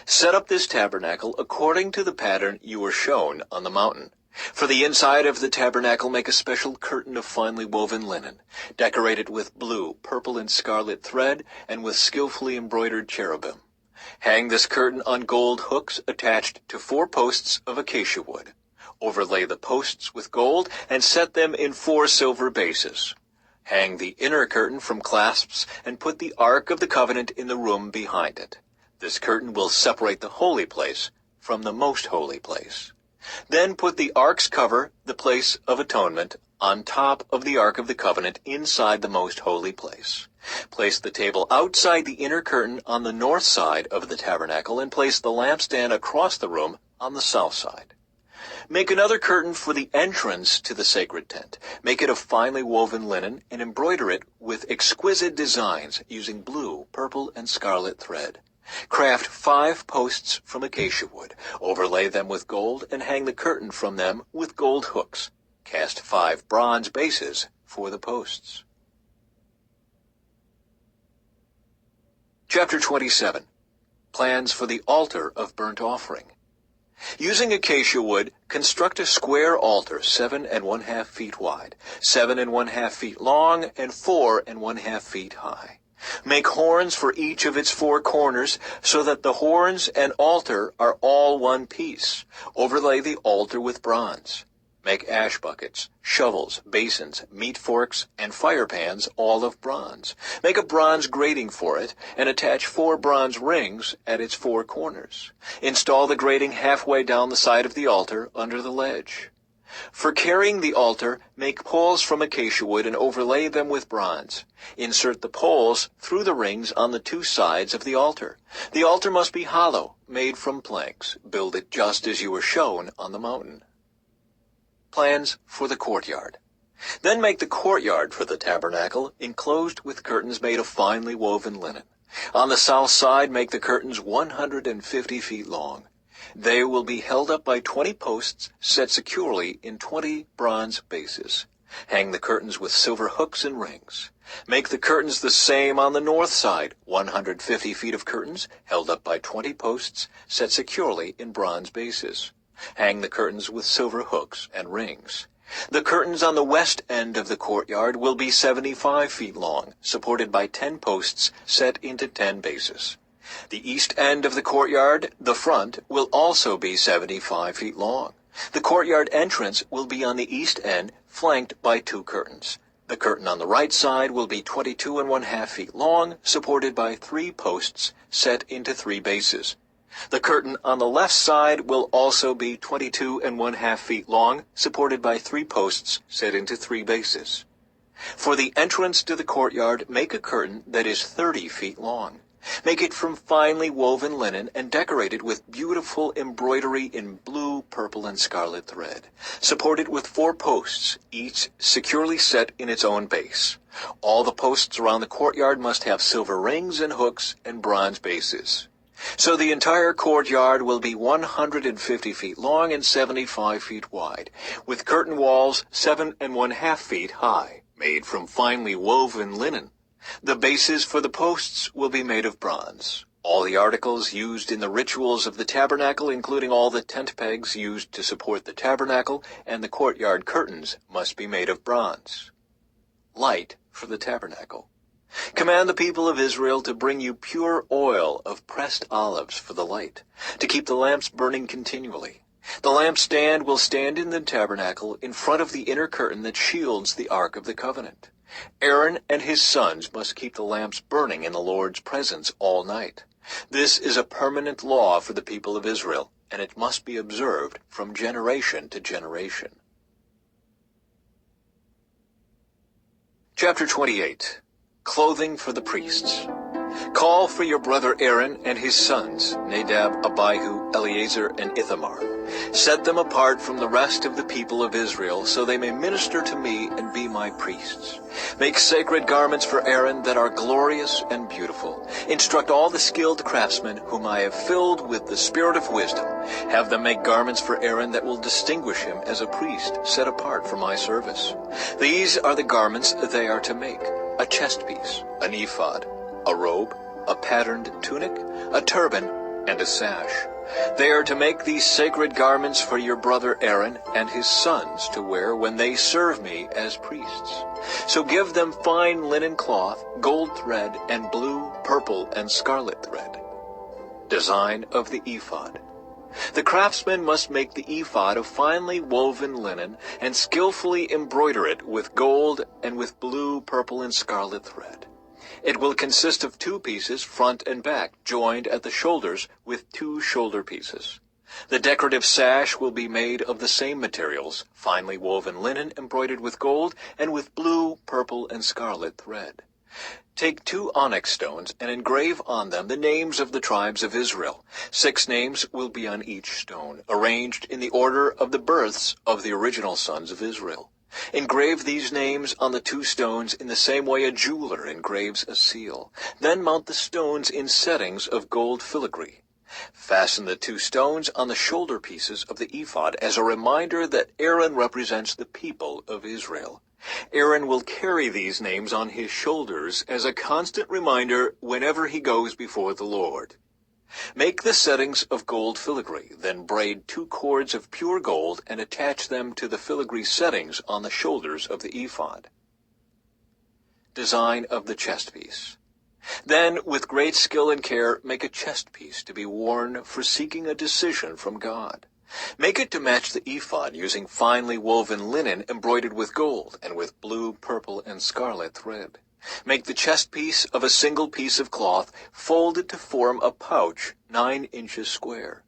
Set up this tabernacle according to the pattern you were shown on the mountain. For the inside of the tabernacle, make a special curtain of finely woven linen, decorated with blue, purple, and scarlet thread, and with skillfully embroidered cherubim. Hang this curtain on gold hooks attached to 4 posts of acacia wood. Overlay the posts with gold and set them in 4 silver bases. Hang the inner curtain from clasps and put the Ark of the Covenant in the room behind it. This curtain will separate the holy place from the most holy place. Then put the Ark's cover, the place of atonement, on top of the Ark of the Covenant inside the most holy place. Place the table outside the inner curtain on the north side of the tabernacle and place the lampstand across the room on the south side. Make another curtain for the entrance to the sacred tent. Make it of finely woven linen and embroider it with exquisite designs using blue, purple, and scarlet thread. Craft 5 posts from acacia wood. Overlay them with gold and hang the curtain from them with gold hooks. Cast 5 bronze bases for the posts. Chapter 27. Plans for the altar of burnt offering. Using acacia wood, construct a square altar 7 1/2 feet wide, 7 1/2 feet long, and 4 1/2 feet high. Make horns for each of its 4 corners, so that the horns and altar are all one piece. Overlay the altar with bronze. Make ash buckets, shovels, basins, meat forks, and fire pans, all of bronze. Make a bronze grating for it, and attach 4 bronze rings at its 4 corners. Install the grating halfway down the side of the altar under the ledge. For carrying the altar, make poles from acacia wood and overlay them with bronze. Insert the poles through the rings on the 2 sides of the altar. The altar must be hollow, made from planks. Build it just as you were shown on the mountain. Plans for the courtyard. Then make the courtyard for the tabernacle enclosed with curtains made of finely woven linen. On the south side, make the curtains 150 feet long. They will be held up by 20 posts set securely in 20 bronze bases. Hang the curtains with silver hooks and rings. Make the curtains the same on the north side, 150 feet of curtains held up by 20 posts set securely in bronze bases. Hang the curtains with silver hooks and rings. The curtains on the west end of the courtyard will be 75 feet long, supported by 10 posts set into 10 bases. The east end of the courtyard, the front, will also be 75 feet long. The courtyard entrance will be on the east end, flanked by 2 curtains. The curtain on the right side will be 22½ feet long, supported by 3 posts set into 3 bases. The curtain on the left side will also be 22½ feet long, supported by 3 posts set into 3 bases. For the entrance to the courtyard, make a curtain that is 30 feet long. Make it from finely woven linen and decorate it with beautiful embroidery in blue, purple, and scarlet thread. Support it with 4 posts, each securely set in its own base. All the posts around the courtyard must have silver rings and hooks and bronze bases. So the entire courtyard will be 150 feet long and 75 feet wide, with curtain walls 7½ feet high, made from finely woven linen. The bases for the posts will be made of bronze. All the articles used in the rituals of the tabernacle, including all the tent pegs used to support the tabernacle and the courtyard curtains, must be made of bronze. Light for the tabernacle. Command the people of Israel to bring you pure oil of pressed olives for the light, to keep the lamps burning continually. The lampstand will stand in the tabernacle in front of the inner curtain that shields the Ark of the Covenant. Aaron and his sons must keep the lamps burning in the Lord's presence all night. This is a permanent law for the people of Israel, and it must be observed from generation to generation. Chapter 28. Clothing for the priests. Call for your brother Aaron and his sons, Nadab, Abihu, Eleazar, and Ithamar. Set them apart from the rest of the people of Israel, so they may minister to me and be my priests. Make sacred garments for Aaron that are glorious and beautiful. Instruct all the skilled craftsmen whom I have filled with the spirit of wisdom. Have them make garments for Aaron that will distinguish him as a priest set apart for my service. These are the garments they are to make: a chest piece, an ephod, a robe, a patterned tunic, a turban, and a sash. They are to make these sacred garments for your brother Aaron and his sons to wear when they serve me as priests. So give them fine linen cloth, gold thread, and blue, purple, and scarlet thread. Design of the ephod. The craftsman must make the ephod of finely woven linen and skillfully embroider it with gold and with blue, purple, and scarlet thread. It will consist of 2 pieces, front and back, joined at the shoulders with 2 shoulder pieces. The decorative sash will be made of the same materials, finely woven linen embroidered with gold and with blue, purple, and scarlet thread. Take 2 onyx stones and engrave on them the names of the tribes of Israel. 6 names will be on each stone, arranged in the order of the births of the original sons of Israel. Engrave these names on the 2 stones in the same way a jeweler engraves a seal. Then mount the stones in settings of gold filigree. Fasten the 2 stones on the shoulder pieces of the ephod as a reminder that Aaron represents the people of Israel. Aaron will carry these names on his shoulders as a constant reminder whenever he goes before the Lord. Make the settings of gold filigree, then braid 2 cords of pure gold and attach them to the filigree settings on the shoulders of the ephod. Design of the chest piece. Then, with great skill and care, make a chest piece to be worn for seeking a decision from God. Make it to match the ephod using finely woven linen embroidered with gold and with blue, purple, and scarlet thread. Make the chest piece of a single piece of cloth folded to form a pouch 9 inches square.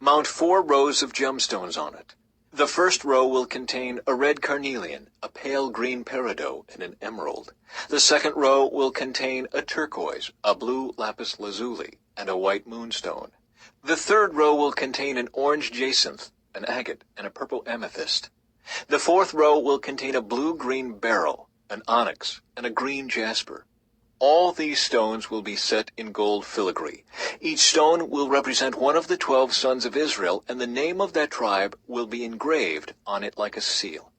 Mount 4 rows of gemstones on it. The first row will contain a red carnelian, a pale green peridot, and an emerald. The second row will contain a turquoise, a blue lapis lazuli, and a white moonstone. The third row will contain an orange jacinth, an agate, and a purple amethyst. The fourth row will contain a blue-green beryl, an onyx, and a green jasper. All these stones will be set in gold filigree. Each stone will represent one of the 12 sons of Israel, and the name of that tribe will be engraved on it like a seal.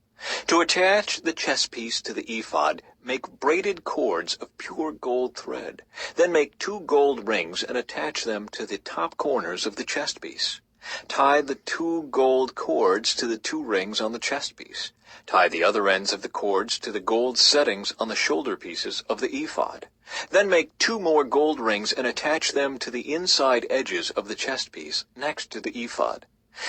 To attach the chest piece to the ephod, make braided cords of pure gold thread. Then make 2 gold rings and attach them to the top corners of the chest piece. Tie the 2 gold cords to the 2 rings on the chest piece. Tie the other ends of the cords to the gold settings on the shoulder pieces of the ephod. Then make 2 more gold rings and attach them to the inside edges of the chest piece next to the ephod.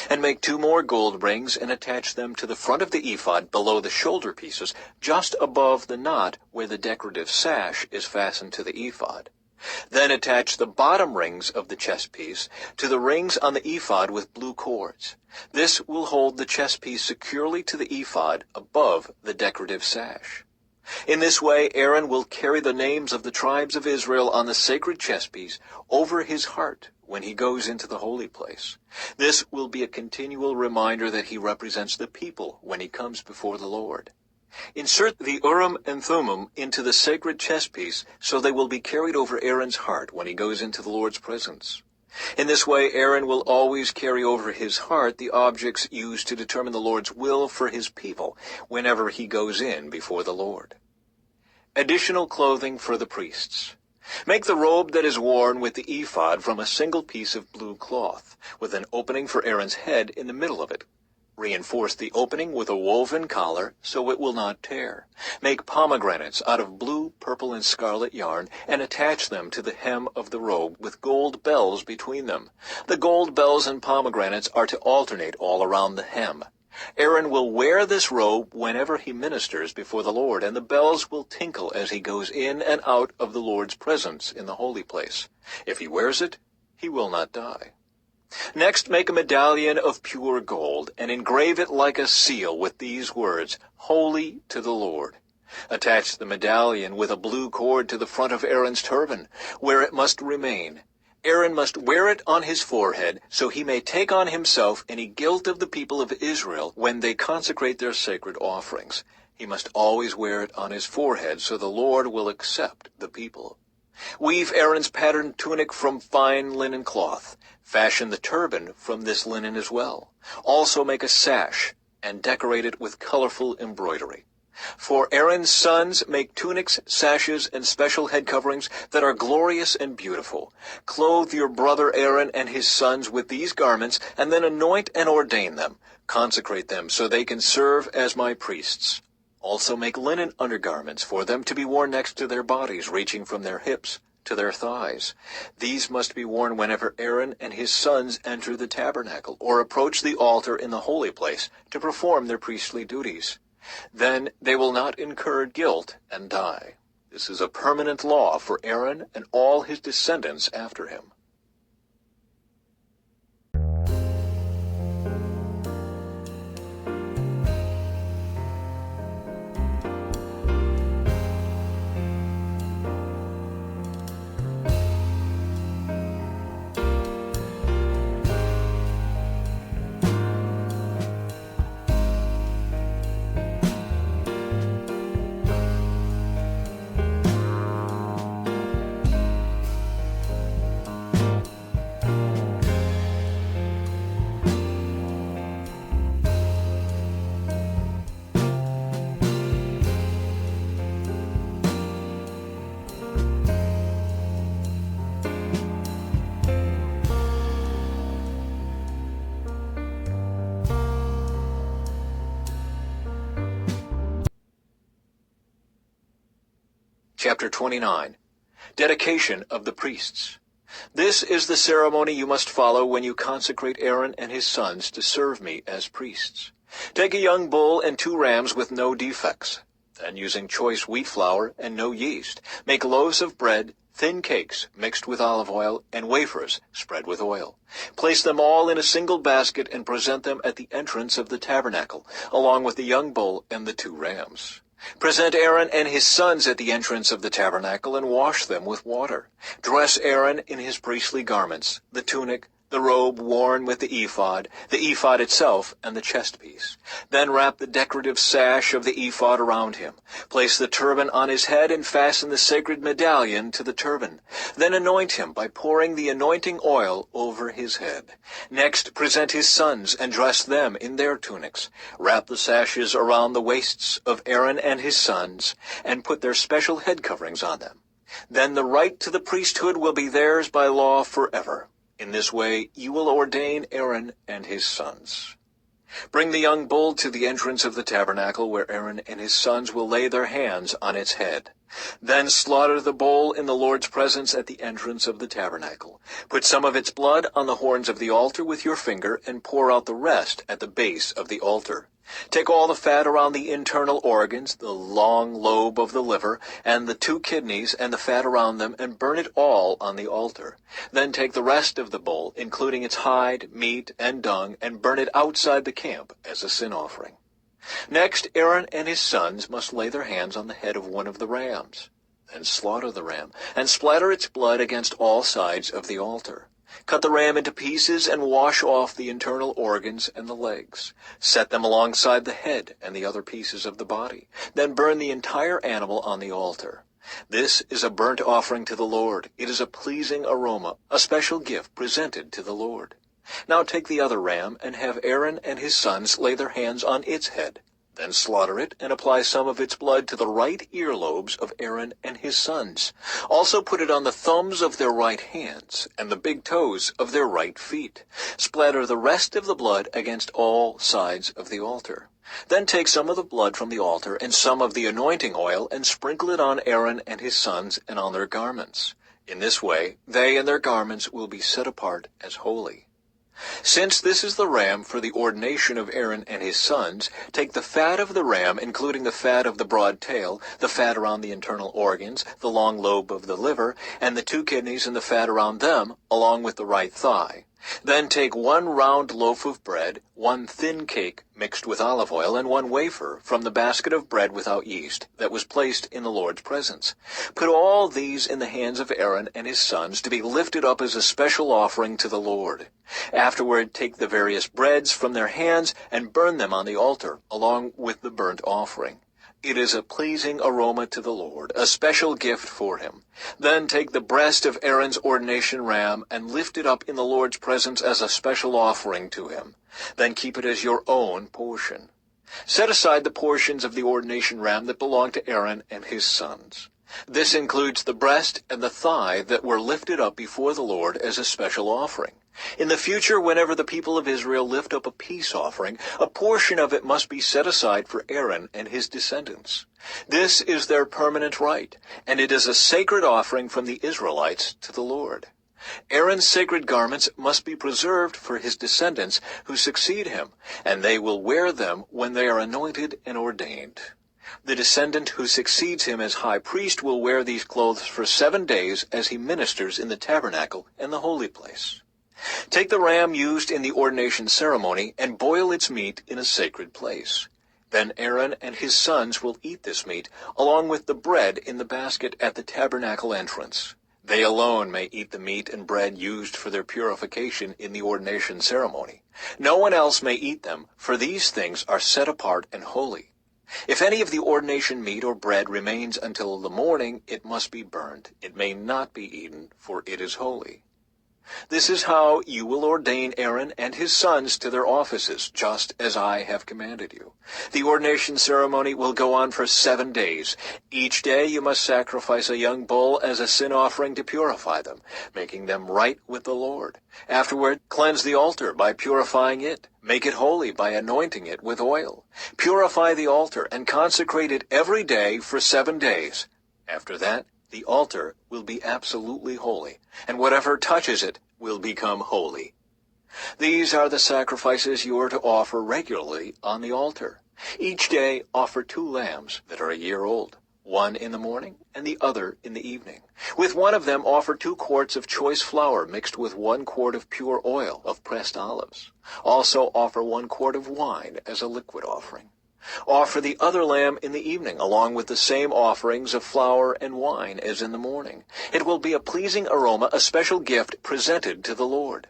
And make 2 more gold rings and attach them to the front of the ephod below the shoulder pieces, just above the knot where the decorative sash is fastened to the ephod. Then attach the bottom rings of the chest piece to the rings on the ephod with blue cords. This will hold the chest piece securely to the ephod above the decorative sash. In this way, Aaron will carry the names of the tribes of Israel on the sacred chest piece over his heart when he goes into the holy place. This will be a continual reminder that he represents the people when he comes before the Lord. Insert the Urim and Thummim into the sacred chest piece so they will be carried over Aaron's heart when he goes into the Lord's presence. In this way, Aaron will always carry over his heart the objects used to determine the Lord's will for his people whenever he goes in before the Lord. Additional clothing for the priests. Make the robe that is worn with the ephod from a single piece of blue cloth, with an opening for Aaron's head in the middle of it. Reinforce the opening with a woven collar so it will not tear. Make pomegranates out of blue, purple, and scarlet yarn, and attach them to the hem of the robe with gold bells between them. The gold bells and pomegranates are to alternate all around the hem. Aaron will wear this robe whenever he ministers before the Lord, and the bells will tinkle as he goes in and out of the Lord's presence in the holy place. If he wears it, he will not die. Next, make a medallion of pure gold, and engrave it like a seal with these words, Holy to the Lord. Attach the medallion with a blue cord to the front of Aaron's turban, where it must remain. Aaron must wear it on his forehead, so he may take on himself any guilt of the people of Israel when they consecrate their sacred offerings. He must always wear it on his forehead, so the Lord will accept the people. Weave Aaron's patterned tunic from fine linen cloth. Fashion the turban from this linen as well. Also make a sash, and decorate it with colorful embroidery. For Aaron's sons, make tunics, sashes, and special head coverings that are glorious and beautiful. Clothe your brother Aaron and his sons with these garments, and then anoint and ordain them. Consecrate them so they can serve as my priests. Also make linen undergarments for them to be worn next to their bodies, reaching from their hips to their thighs. These must be worn whenever Aaron and his sons enter the tabernacle or approach the altar in the holy place to perform their priestly duties. Then they will not incur guilt and die. This is a permanent law for Aaron and all his descendants after him. Chapter 29. Dedication of the Priests. This is the ceremony you must follow when you consecrate Aaron and his sons to serve me as priests. Take a young bull and 2 rams with no defects. Then, using choice wheat flour and no yeast, make loaves of bread, thin cakes mixed with olive oil, and wafers spread with oil. Place them all in a single basket and present them at the entrance of the tabernacle, along with the young bull and the 2 rams. Present Aaron and his sons at the entrance of the tabernacle and wash them with water. Dress Aaron in his priestly garments, the tunic, the robe worn with the ephod itself, and the chest piece. Then wrap the decorative sash of the ephod around him. Place the turban on his head and fasten the sacred medallion to the turban. Then anoint him by pouring the anointing oil over his head. Next, present his sons and dress them in their tunics. Wrap the sashes around the waists of Aaron and his sons, and put their special head coverings on them. Then the right to the priesthood will be theirs by law forever. In this way you will ordain Aaron and his sons. Bring the young bull to the entrance of the tabernacle, where Aaron and his sons will lay their hands on its head. Then slaughter the bull in the Lord's presence at the entrance of the tabernacle. Put some of its blood on the horns of the altar with your finger, and pour out the rest at the base of the altar. Take all the fat around the internal organs, the long lobe of the liver, and the 2 kidneys, and the fat around them, and burn it all on the altar. Then take the rest of the bull, including its hide, meat, and dung, and burn it outside the camp as a sin offering. Next, Aaron and his sons must lay their hands on the head of one of the rams. Then slaughter the ram, and splatter its blood against all sides of the altar. Cut the ram into pieces and wash off the internal organs and the legs. Set them alongside the head and the other pieces of the body. Then burn the entire animal on the altar. This is a burnt offering to the Lord. It is a pleasing aroma, a special gift presented to the Lord. Now take the other ram, and have Aaron and his sons lay their hands on its head. Then slaughter it, and apply some of its blood to the right earlobes of Aaron and his sons. Also put it on the thumbs of their right hands, and the big toes of their right feet. Splatter the rest of the blood against all sides of the altar. Then take some of the blood from the altar, and some of the anointing oil, and sprinkle it on Aaron and his sons, and on their garments. In this way, they and their garments will be set apart as holy. Since this is the ram for the ordination of Aaron and his sons, take the fat of the ram, including the fat of the broad tail, the fat around the internal organs, the long lobe of the liver, and the 2 kidneys and the fat around them, along with the right thigh. Then take 1 round loaf of bread, 1 thin cake mixed with olive oil, and 1 wafer from the basket of bread without yeast that was placed in the Lord's presence. Put all these in the hands of Aaron and his sons to be lifted up as a special offering to the Lord. Afterward, take the various breads from their hands and burn them on the altar, along with the burnt offering. It is a pleasing aroma to the Lord, a special gift for him. Then take the breast of Aaron's ordination ram and lift it up in the Lord's presence as a special offering to him. Then keep it as your own portion. Set aside the portions of the ordination ram that belong to Aaron and his sons. This includes the breast and the thigh that were lifted up before the Lord as a special offering. In the future, whenever the people of Israel lift up a peace offering, a portion of it must be set aside for Aaron and his descendants. This is their permanent right, and it is a sacred offering from the Israelites to the Lord. Aaron's sacred garments must be preserved for his descendants who succeed him, and they will wear them when they are anointed and ordained. The descendant who succeeds him as high priest will wear these clothes for 7 days as he ministers in the tabernacle and the holy place. Take the ram used in the ordination ceremony and boil its meat in a sacred place. Then Aaron and his sons will eat this meat, along with the bread in the basket at the tabernacle entrance. They alone may eat the meat and bread used for their purification in the ordination ceremony. No one else may eat them, for these things are set apart and holy. If any of the ordination meat or bread remains until the morning, it must be burned. It may not be eaten, for it is holy. This is how you will ordain Aaron and his sons to their offices, just as I have commanded you. The ordination ceremony will go on for 7 days. Each day you must sacrifice a young bull as a sin offering to purify them, making them right with the Lord. Afterward, cleanse the altar by purifying it. Make it holy by anointing it with oil. Purify the altar and consecrate it every day for 7 days. After that, the altar will be absolutely holy, and whatever touches it will become holy. These are the sacrifices you are to offer regularly on the altar. Each day offer 2 lambs that are a year old, one in the morning and the other in the evening. With one of them offer 2 quarts of choice flour mixed with 1 quart of pure oil of pressed olives. Also offer 1 quart of wine as a liquid offering. Offer the other lamb in the evening, along with the same offerings of flour and wine as in the morning. It will be a pleasing aroma, a special gift presented to the Lord.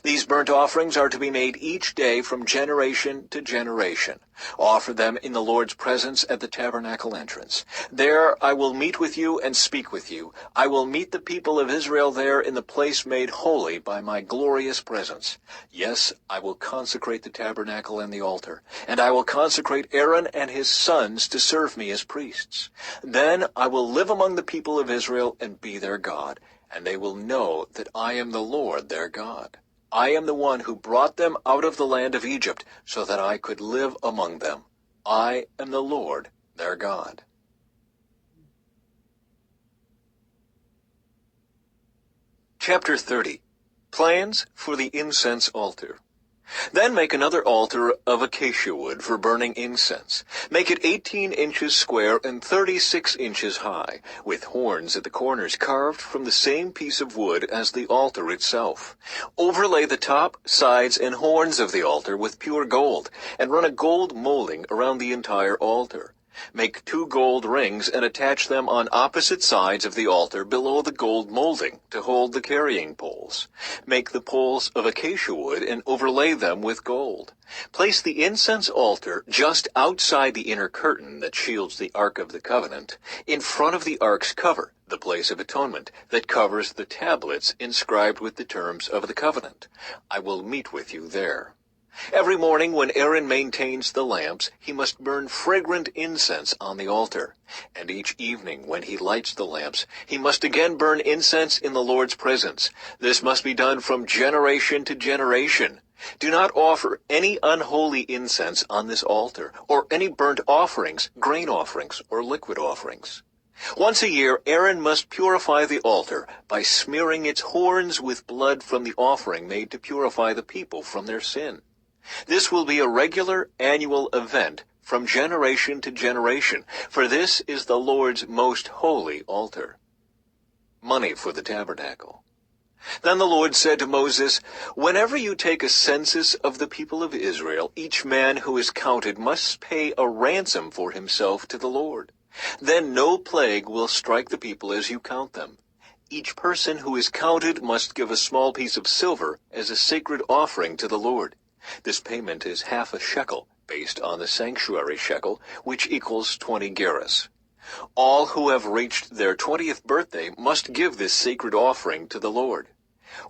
These burnt offerings are to be made each day from generation to generation. Offer them in the Lord's presence at the tabernacle entrance. There I will meet with you and speak with you. I will meet the people of Israel there in the place made holy by my glorious presence. Yes, I will consecrate the tabernacle and the altar, and I will consecrate Aaron and his sons to serve me as priests. Then I will live among the people of Israel and be their God, and they will know that I am the Lord their God. I am the one who brought them out of the land of Egypt, so that I could live among them. I am the Lord, their God. Chapter 30. Plans for the incense altar. Then make another altar of acacia wood for burning incense. Make it 18 inches square and 36 inches high, with horns at the corners carved from the same piece of wood as the altar itself. Overlay the top, sides, and horns of the altar with pure gold, and run a gold molding around the entire altar. Make 2 gold rings and attach them on opposite sides of the altar below the gold molding to hold the carrying poles. Make the poles of acacia wood and overlay them with gold. Place the incense altar just outside the inner curtain that shields the Ark of the Covenant, in front of the Ark's cover, the place of atonement, that covers the tablets inscribed with the terms of the covenant. I will meet with you there. Every morning when Aaron maintains the lamps, he must burn fragrant incense on the altar. And each evening when he lights the lamps, he must again burn incense in the Lord's presence. This must be done from generation to generation. Do not offer any unholy incense on this altar, or any burnt offerings, grain offerings, or liquid offerings. Once a year, Aaron must purify the altar by smearing its horns with blood from the offering made to purify the people from their sin. This will be a regular annual event from generation to generation, for this is the Lord's most holy altar. Money for the tabernacle. Then the Lord said to Moses, "Whenever you take a census of the people of Israel, each man who is counted must pay a ransom for himself to the Lord. Then no plague will strike the people as you count them. Each person who is counted must give a small piece of silver as a sacred offering to the Lord. This payment is half a shekel, based on the sanctuary shekel, which equals 20 gerahs. All who have reached their 20th birthday must give this sacred offering to the Lord.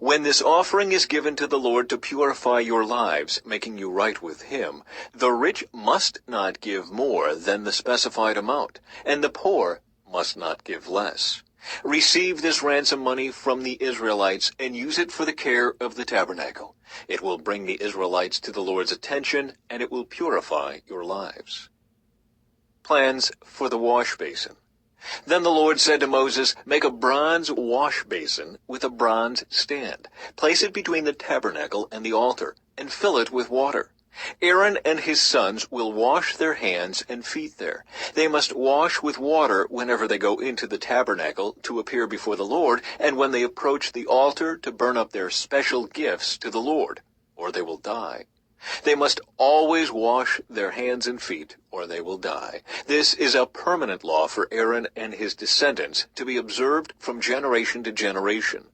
When this offering is given to the Lord to purify your lives, making you right with Him, the rich must not give more than the specified amount, and the poor must not give less. Receive this ransom money from the Israelites and use it for the care of the tabernacle. It will bring the Israelites to the Lord's attention, and it will purify your lives." Plans for the wash basin. Then the Lord said to Moses, "Make a bronze wash basin with a bronze stand. Place it between the tabernacle and the altar, and fill it with water. Aaron and his sons will wash their hands and feet there. They must wash with water whenever they go into the tabernacle to appear before the Lord, and when they approach the altar to burn up their special gifts to the Lord, or they will die. They must always wash their hands and feet, or they will die. This is a permanent law for Aaron and his descendants, to be observed from generation to generation."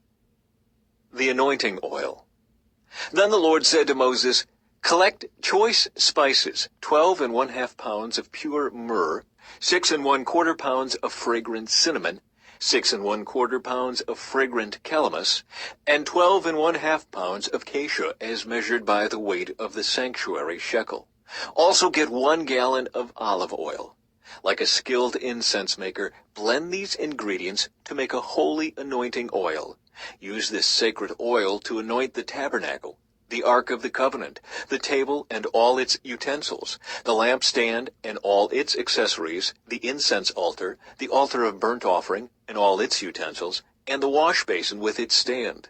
The anointing oil. Then the Lord said to Moses, "Collect choice spices, 12 1/2 pounds of pure myrrh, 6 1/4 pounds of fragrant cinnamon, 6 1/4 pounds of fragrant calamus, and 12 1/2 pounds of cassia, as measured by the weight of the sanctuary shekel. Also get 1 gallon of olive oil. Like a skilled incense maker, blend these ingredients to make a holy anointing oil. Use this sacred oil to anoint the tabernacle, the Ark of the Covenant, the table and all its utensils, the lampstand and all its accessories, the incense altar, the altar of burnt offering and all its utensils, and the wash basin with its stand.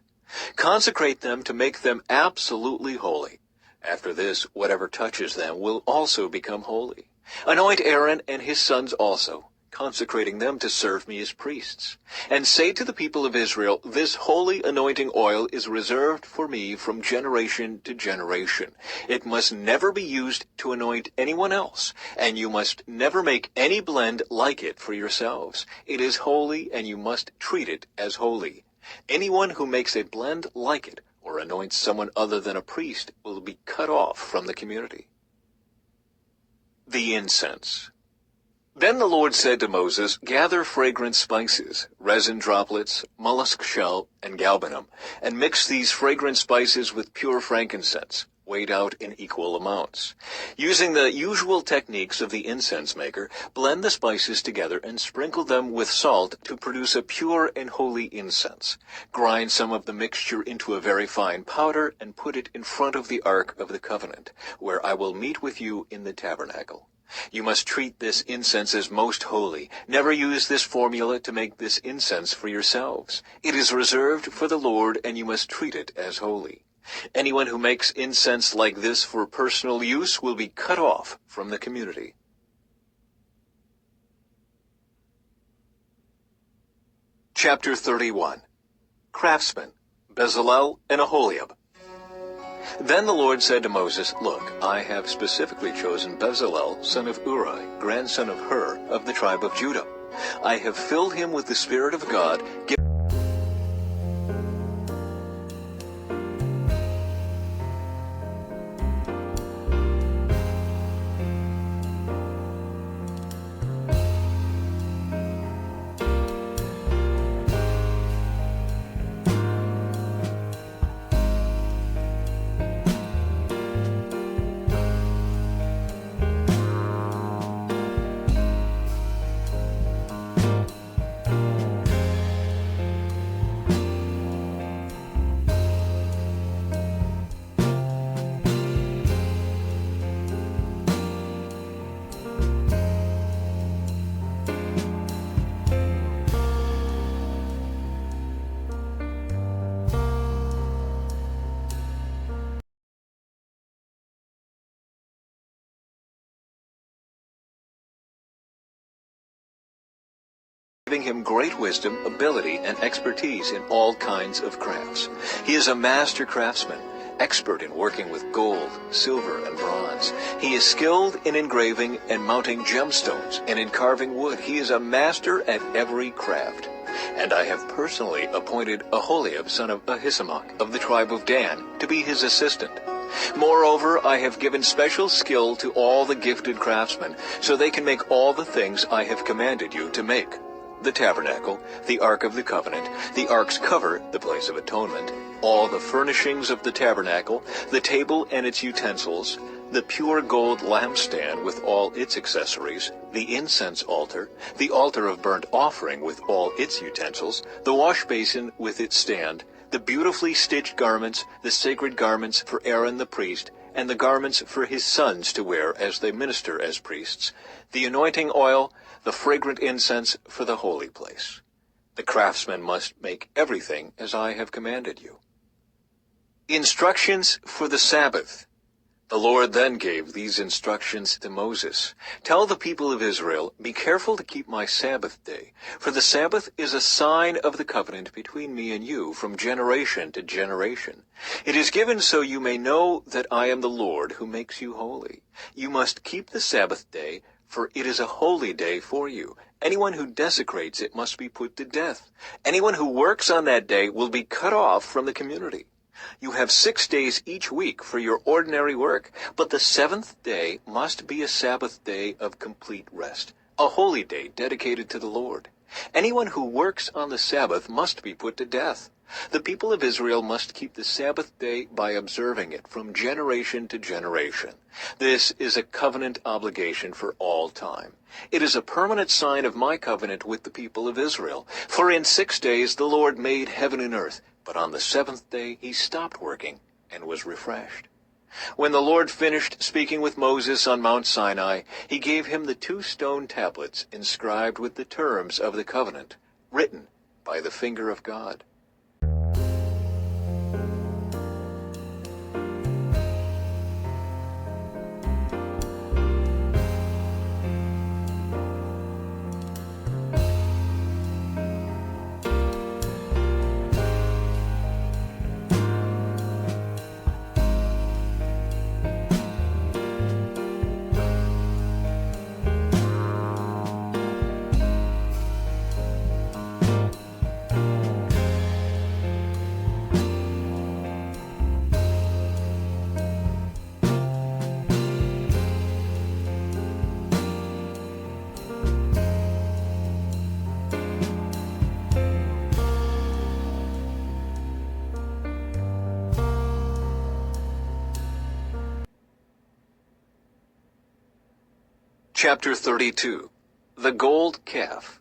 Consecrate them to make them absolutely holy. After this, whatever touches them will also become holy. Anoint Aaron and his sons also, consecrating them to serve me as priests. And say to the people of Israel, this holy anointing oil is reserved for me from generation to generation. It must never be used to anoint anyone else, and you must never make any blend like it for yourselves. It is holy, and you must treat it as holy. Anyone who makes a blend like it, or anoints someone other than a priest, will be cut off from the community. The incense. Then the Lord said to Moses, "Gather fragrant spices, resin droplets, mollusk shell, and galbanum, and mix these fragrant spices with pure frankincense. weighed out in equal amounts. Using the usual techniques of the incense maker, blend the spices together and sprinkle them with salt to produce a pure and holy incense. Grind some of the mixture into a very fine powder and put it in front of the Ark of the Covenant, where I will meet with you in the tabernacle. You must treat this incense as most holy. Never use this formula to make this incense for yourselves. It is reserved for the Lord, and you must treat it as holy. Anyone who makes incense like this for personal use will be cut off from the community. Chapter 31. Craftsmen, Bezalel and Aholiab. Then the Lord said to Moses, Look, I have specifically chosen Bezalel, son of Uri, grandson of Hur, of the tribe of Judah. I have filled him with the Spirit of God, giving him great wisdom, ability, and expertise in all kinds of crafts. He is a master craftsman, expert in working with gold, silver, and bronze. He is skilled in engraving and mounting gemstones, and in carving wood. He is a master at every craft. And I have personally appointed Aholiab, son of Ahisamach, of the tribe of Dan, to be his assistant. Moreover, I have given special skill to all the gifted craftsmen, so they can make all the things I have commanded you to make: the tabernacle, the Ark of the Covenant, the Ark's cover, the place of atonement, all the furnishings of the tabernacle, the table and its utensils, the pure gold lampstand with all its accessories, the incense altar, the altar of burnt offering with all its utensils, the wash basin with its stand, the beautifully stitched garments, the sacred garments for Aaron the priest, and the garments for his sons to wear as they minister as priests, the anointing oil, the fragrant incense for the holy place. The craftsman must make everything as I have commanded you. Instructions for the Sabbath. The Lord then gave these instructions to Moses. Tell the people of Israel, be careful to keep my Sabbath day, for the Sabbath is a sign of the covenant between me and you from generation to generation. It is given so you may know that I am the Lord who makes you holy. You must keep the Sabbath day, for it is a holy day for you. Anyone who desecrates it must be put to death. Anyone who works on that day will be cut off from the community. You have 6 days each week for your ordinary work, but the 7th day must be a Sabbath day of complete rest, a holy day dedicated to the Lord. Anyone who works on the Sabbath must be put to death. The people of Israel must keep the Sabbath day by observing it from generation to generation. This is a covenant obligation for all time. It is a permanent sign of my covenant with the people of Israel. For in 6 days the Lord made heaven and earth, but on the 7th day he stopped working and was refreshed. When the Lord finished speaking with Moses on Mount Sinai, he gave him the 2 stone tablets inscribed with the terms of the covenant, written by the finger of God. Chapter 32. The Gold Calf.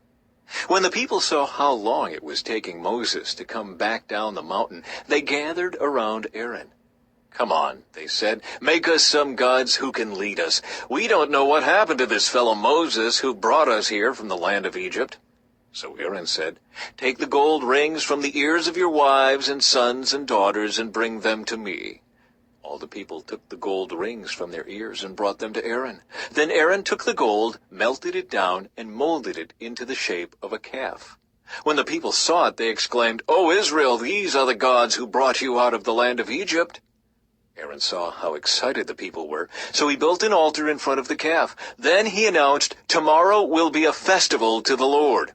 When the people saw how long it was taking Moses to come back down the mountain, they gathered around Aaron. "Come on," they said, "make us some gods who can lead us. We don't know what happened to this fellow Moses who brought us here from the land of Egypt." So Aaron said, "Take the gold rings from the ears of your wives and sons and daughters and bring them to me." All the people took the gold rings from their ears and brought them to Aaron. Then Aaron took the gold, melted it down, and molded it into the shape of a calf. When the people saw it, they exclaimed, "O Israel, these are the gods who brought you out of the land of Egypt." Aaron saw how excited the people were, so he built an altar in front of the calf. Then he announced, "Tomorrow will be a festival to the Lord."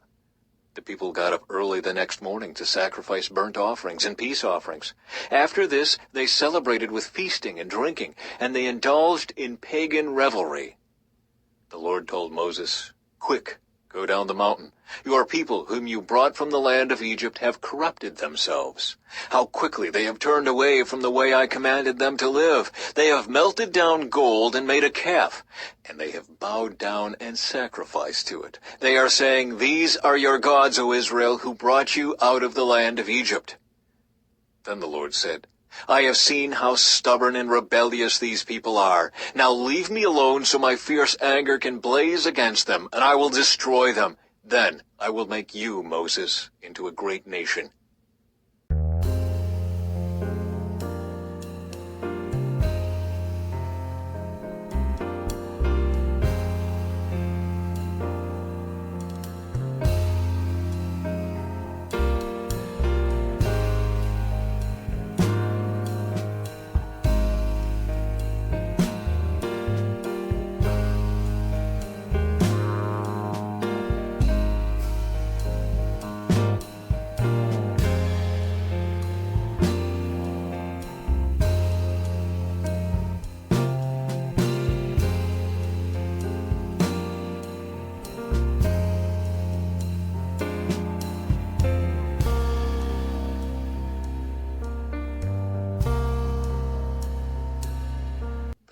The people got up early the next morning to sacrifice burnt offerings and peace offerings. After this, they celebrated with feasting and drinking, and they indulged in pagan revelry. The Lord told Moses, "Quick, go down the mountain. Your people, whom you brought from the land of Egypt, have corrupted themselves. How quickly they have turned away from the way I commanded them to live. They have melted down gold and made a calf, and they have bowed down and sacrificed to it. They are saying, 'These are your gods, O Israel, who brought you out of the land of Egypt.'" Then the Lord said, "I have seen how stubborn and rebellious these people are. Now leave me alone so my fierce anger can blaze against them, and I will destroy them. Then I will make you, Moses, into a great nation."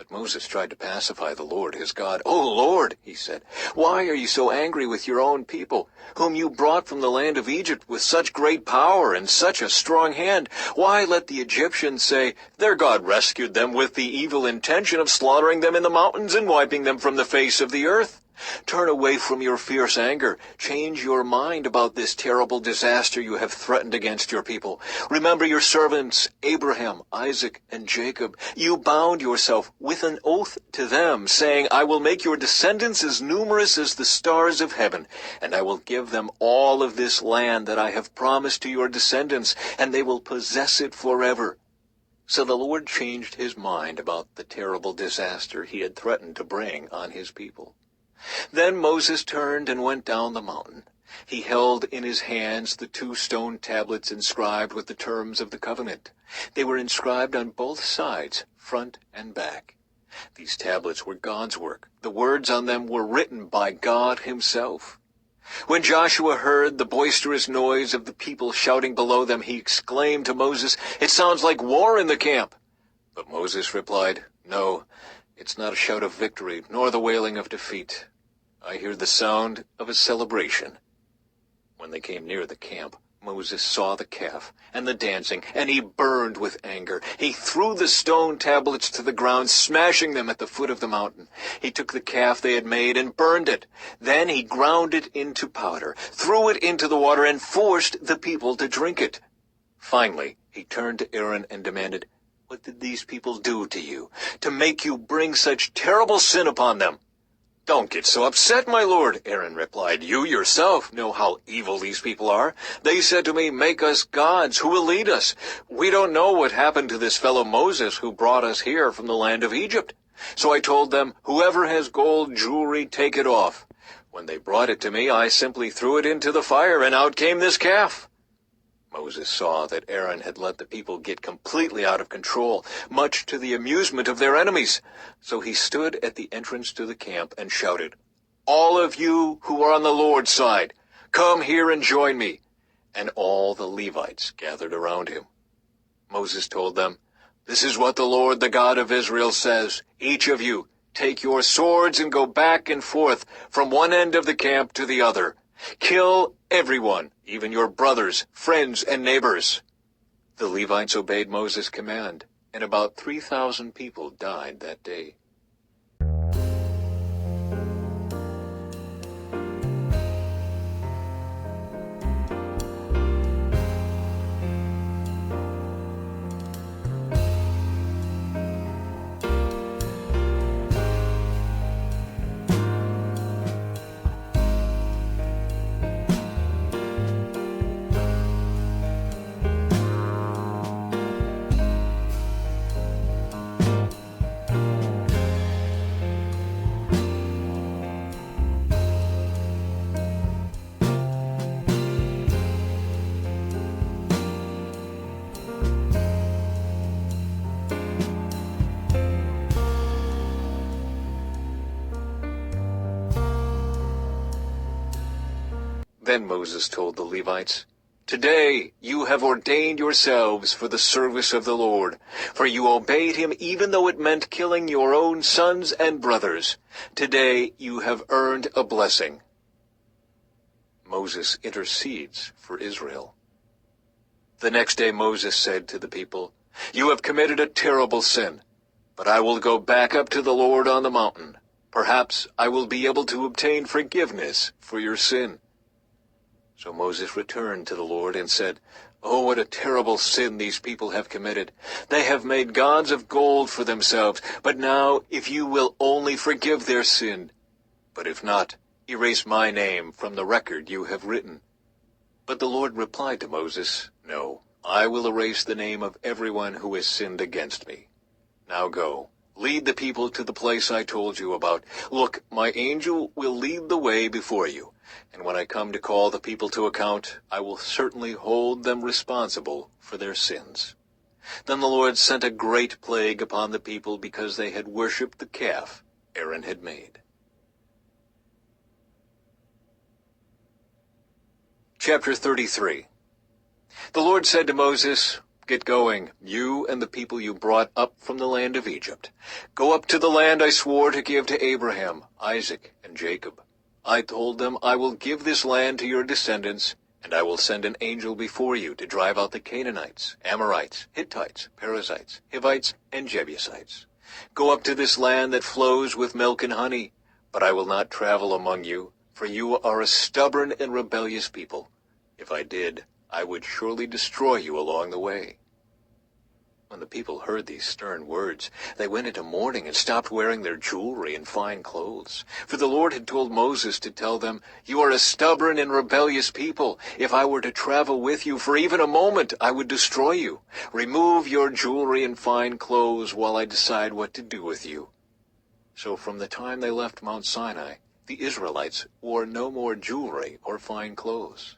Moses tried to pacify the Lord, his God. "O Lord," he said, "why are you so angry with your own people, whom you brought from the land of Egypt with such great power and such a strong hand? Why let the Egyptians say, 'Their God rescued them with the evil intention of slaughtering them in the mountains and wiping them from the face of the earth'? Turn away from your fierce anger. Change your mind about this terrible disaster you have threatened against your people. Remember your servants, Abraham, Isaac, and Jacob. You bound yourself with an oath to them, saying, 'I will make your descendants as numerous as the stars of heaven, and I will give them all of this land that I have promised to your descendants, and they will possess it forever.'" So the Lord changed his mind about the terrible disaster he had threatened to bring on his people. Then Moses turned and went down the mountain. He held in his hands the 2 stone tablets inscribed with the terms of the covenant. They were inscribed on both sides, front and back. These tablets were God's work. The words on them were written by God himself. When Joshua heard the boisterous noise of the people shouting below them, he exclaimed to Moses, "It sounds like war in the camp." But Moses replied, "No, it's not a shout of victory, nor the wailing of defeat. I hear the sound of a celebration." When they came near the camp, Moses saw the calf and the dancing, and he burned with anger. He threw the stone tablets to the ground, smashing them at the foot of the mountain. He took the calf they had made and burned it. Then he ground it into powder, threw it into the water, and forced the people to drink it. Finally, he turned to Aaron and demanded, "What did these people do to you, to make you bring such terrible sin upon them?" "Don't get so upset, my lord," Aaron replied. "You yourself know how evil these people are. They said to me, 'Make us gods who will lead us.' We don't know what happened to this fellow Moses who brought us here from the land of Egypt. So I told them, 'Whoever has gold jewelry, take it off.' When they brought it to me, I simply threw it into the fire, and out came this calf." Moses saw that Aaron had let the people get completely out of control, much to the amusement of their enemies. So he stood at the entrance to the camp and shouted, "All of you who are on the Lord's side, come here and join me." And all the Levites gathered around him. Moses told them, "This is what the Lord, the God of Israel, says. Each of you, Take your swords and go back and forth from one end of the camp to the other. Kill everyone, even your brothers, friends, and neighbors." The Levites obeyed Moses' command, and about 3,000 people died that day. Then Moses told the Levites, "Today you have ordained yourselves for the service of the Lord, for you obeyed him even though it meant killing your own sons and brothers. Today you have earned a blessing." Moses intercedes for Israel. The next day Moses said to the people, "You have committed a terrible sin, but I will go back up to the Lord on the mountain. Perhaps I will be able to obtain forgiveness for your sin." So Moses returned to the Lord and said, "Oh, what a terrible sin these people have committed. They have made gods of gold for themselves. But now, if you will only forgive their sin, but if not, erase my name from the record you have written." But the Lord replied to Moses, "No, I will erase the name of everyone who has sinned against me. Now go, lead the people to the place I told you about. Look, my angel will lead the way before you. And when I come to call the people to account, I will certainly hold them responsible for their sins." Then the Lord sent a great plague upon the people because they had worshipped the calf Aaron had made. Chapter 33. The Lord said to Moses, "Get going, you and the people you brought up from the land of Egypt. Go up to the land I swore to give to Abraham, Isaac, and Jacob. I told them, I will give this land to your descendants, and I will send an angel before you to drive out the Canaanites, Amorites, Hittites, Perizzites, Hivites, and Jebusites. Go up to this land that flows with milk and honey, but I will not travel among you, for you are a stubborn and rebellious people. If I did, I would surely destroy you along the way." When the people heard these stern words, they went into mourning and stopped wearing their jewelry and fine clothes. For the Lord had told Moses to tell them, "You are a stubborn and rebellious people. If I were to travel with you for even a moment, I would destroy you. Remove your jewelry and fine clothes while I decide what to do with you." So from the time they left Mount Sinai, the Israelites wore no more jewelry or fine clothes.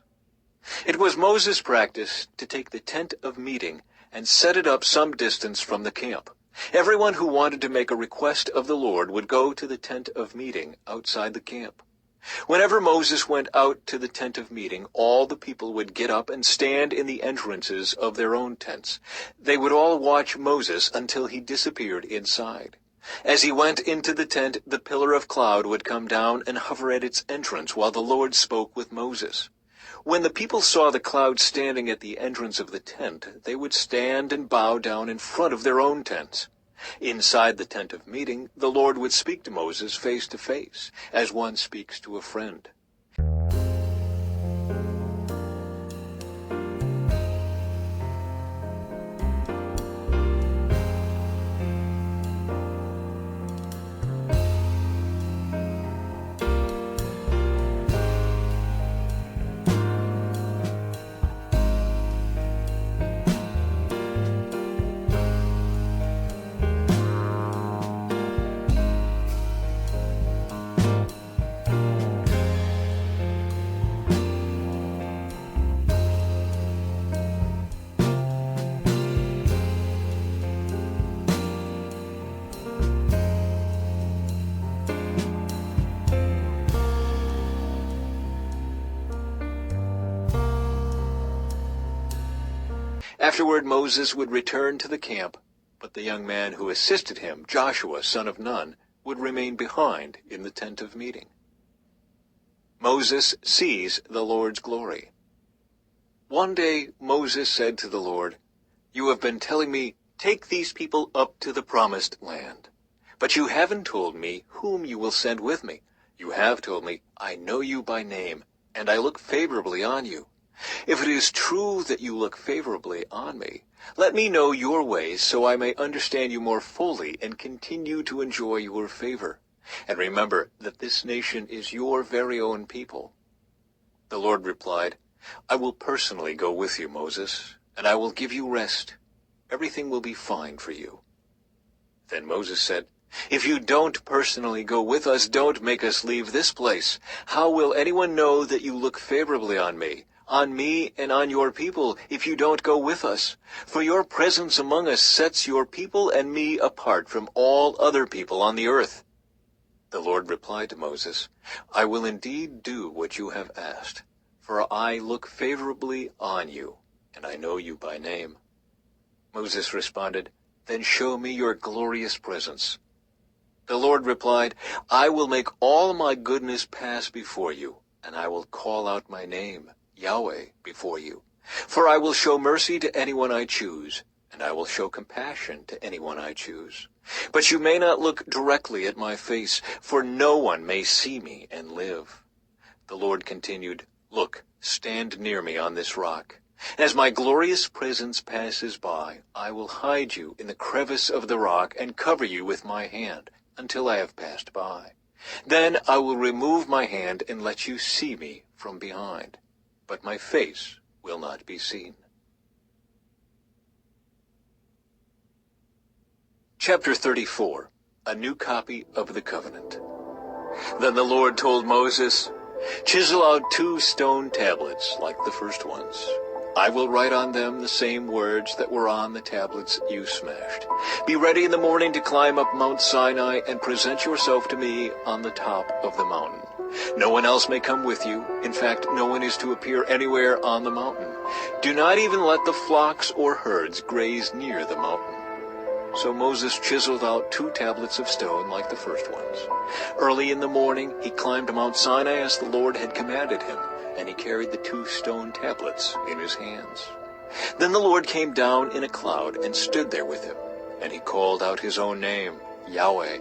It was Moses' practice to take the tent of meeting and set it up some distance from the camp. Everyone who wanted to make a request of the Lord would go to the tent of meeting outside the camp. Whenever Moses went out to the tent of meeting, all the people would get up and stand in the entrances of their own tents. They would all watch Moses until he disappeared inside. As he went into the tent, the pillar of cloud would come down and hover at its entrance while the Lord spoke with Moses. When the people saw the cloud standing at the entrance of the tent, they would stand and bow down in front of their own tents. Inside the tent of meeting, the Lord would speak to Moses face to face, as one speaks to a friend. Afterward Moses would return to the camp, but the young man who assisted him, Joshua, son of Nun, would remain behind in the tent of meeting. Moses sees the Lord's glory. One day Moses said to the Lord, "You have been telling me, 'Take these people up to the promised land.' But you haven't told me whom you will send with me. You have told me, 'I know you by name, and I look favorably on you.' If it is true that you look favorably on me, let me know your ways so I may understand you more fully and continue to enjoy your favor. And remember that this nation is your very own people." The Lord replied, "I will personally go with you, Moses, and I will give you rest. Everything will be fine for you." Then Moses said, "If you don't personally go with us, don't make us leave this place. How will anyone know that you look favorably on me and on your people, if you don't go with us? For your presence among us sets your people and me apart from all other people on the earth." The Lord replied to Moses, "I will indeed do what you have asked, for I look favorably on you, and I know you by name." Moses responded, "Then show me your glorious presence." The Lord replied, "I will make all my goodness pass before you, and I will call out my name, Yahweh, before you. For I will show mercy to anyone I choose, and I will show compassion to anyone I choose. But you may not look directly at my face, for no one may see me and live." The Lord continued, "Look, stand near me on this rock. As my glorious presence passes by, I will hide you in the crevice of the rock and cover you with my hand until I have passed by. Then I will remove my hand and let you see me from behind, but my face will not be seen." Chapter 34, A New Copy of the Covenant. Then the Lord told Moses, "Chisel out 2 stone tablets like the first ones. I will write on them the same words that were on the tablets you smashed. Be ready in the morning to climb up Mount Sinai and present yourself to me on the top of the mountain. No one else may come with you. In fact, no one is to appear anywhere on the mountain. Do not even let the flocks or herds graze near the mountain." So Moses chiseled out 2 tablets of stone like the first ones. Early in the morning he climbed Mount Sinai as the Lord had commanded him, and he carried the 2 stone tablets in his hands. Then the Lord came down in a cloud and stood there with him, and he called out his own name, Yahweh.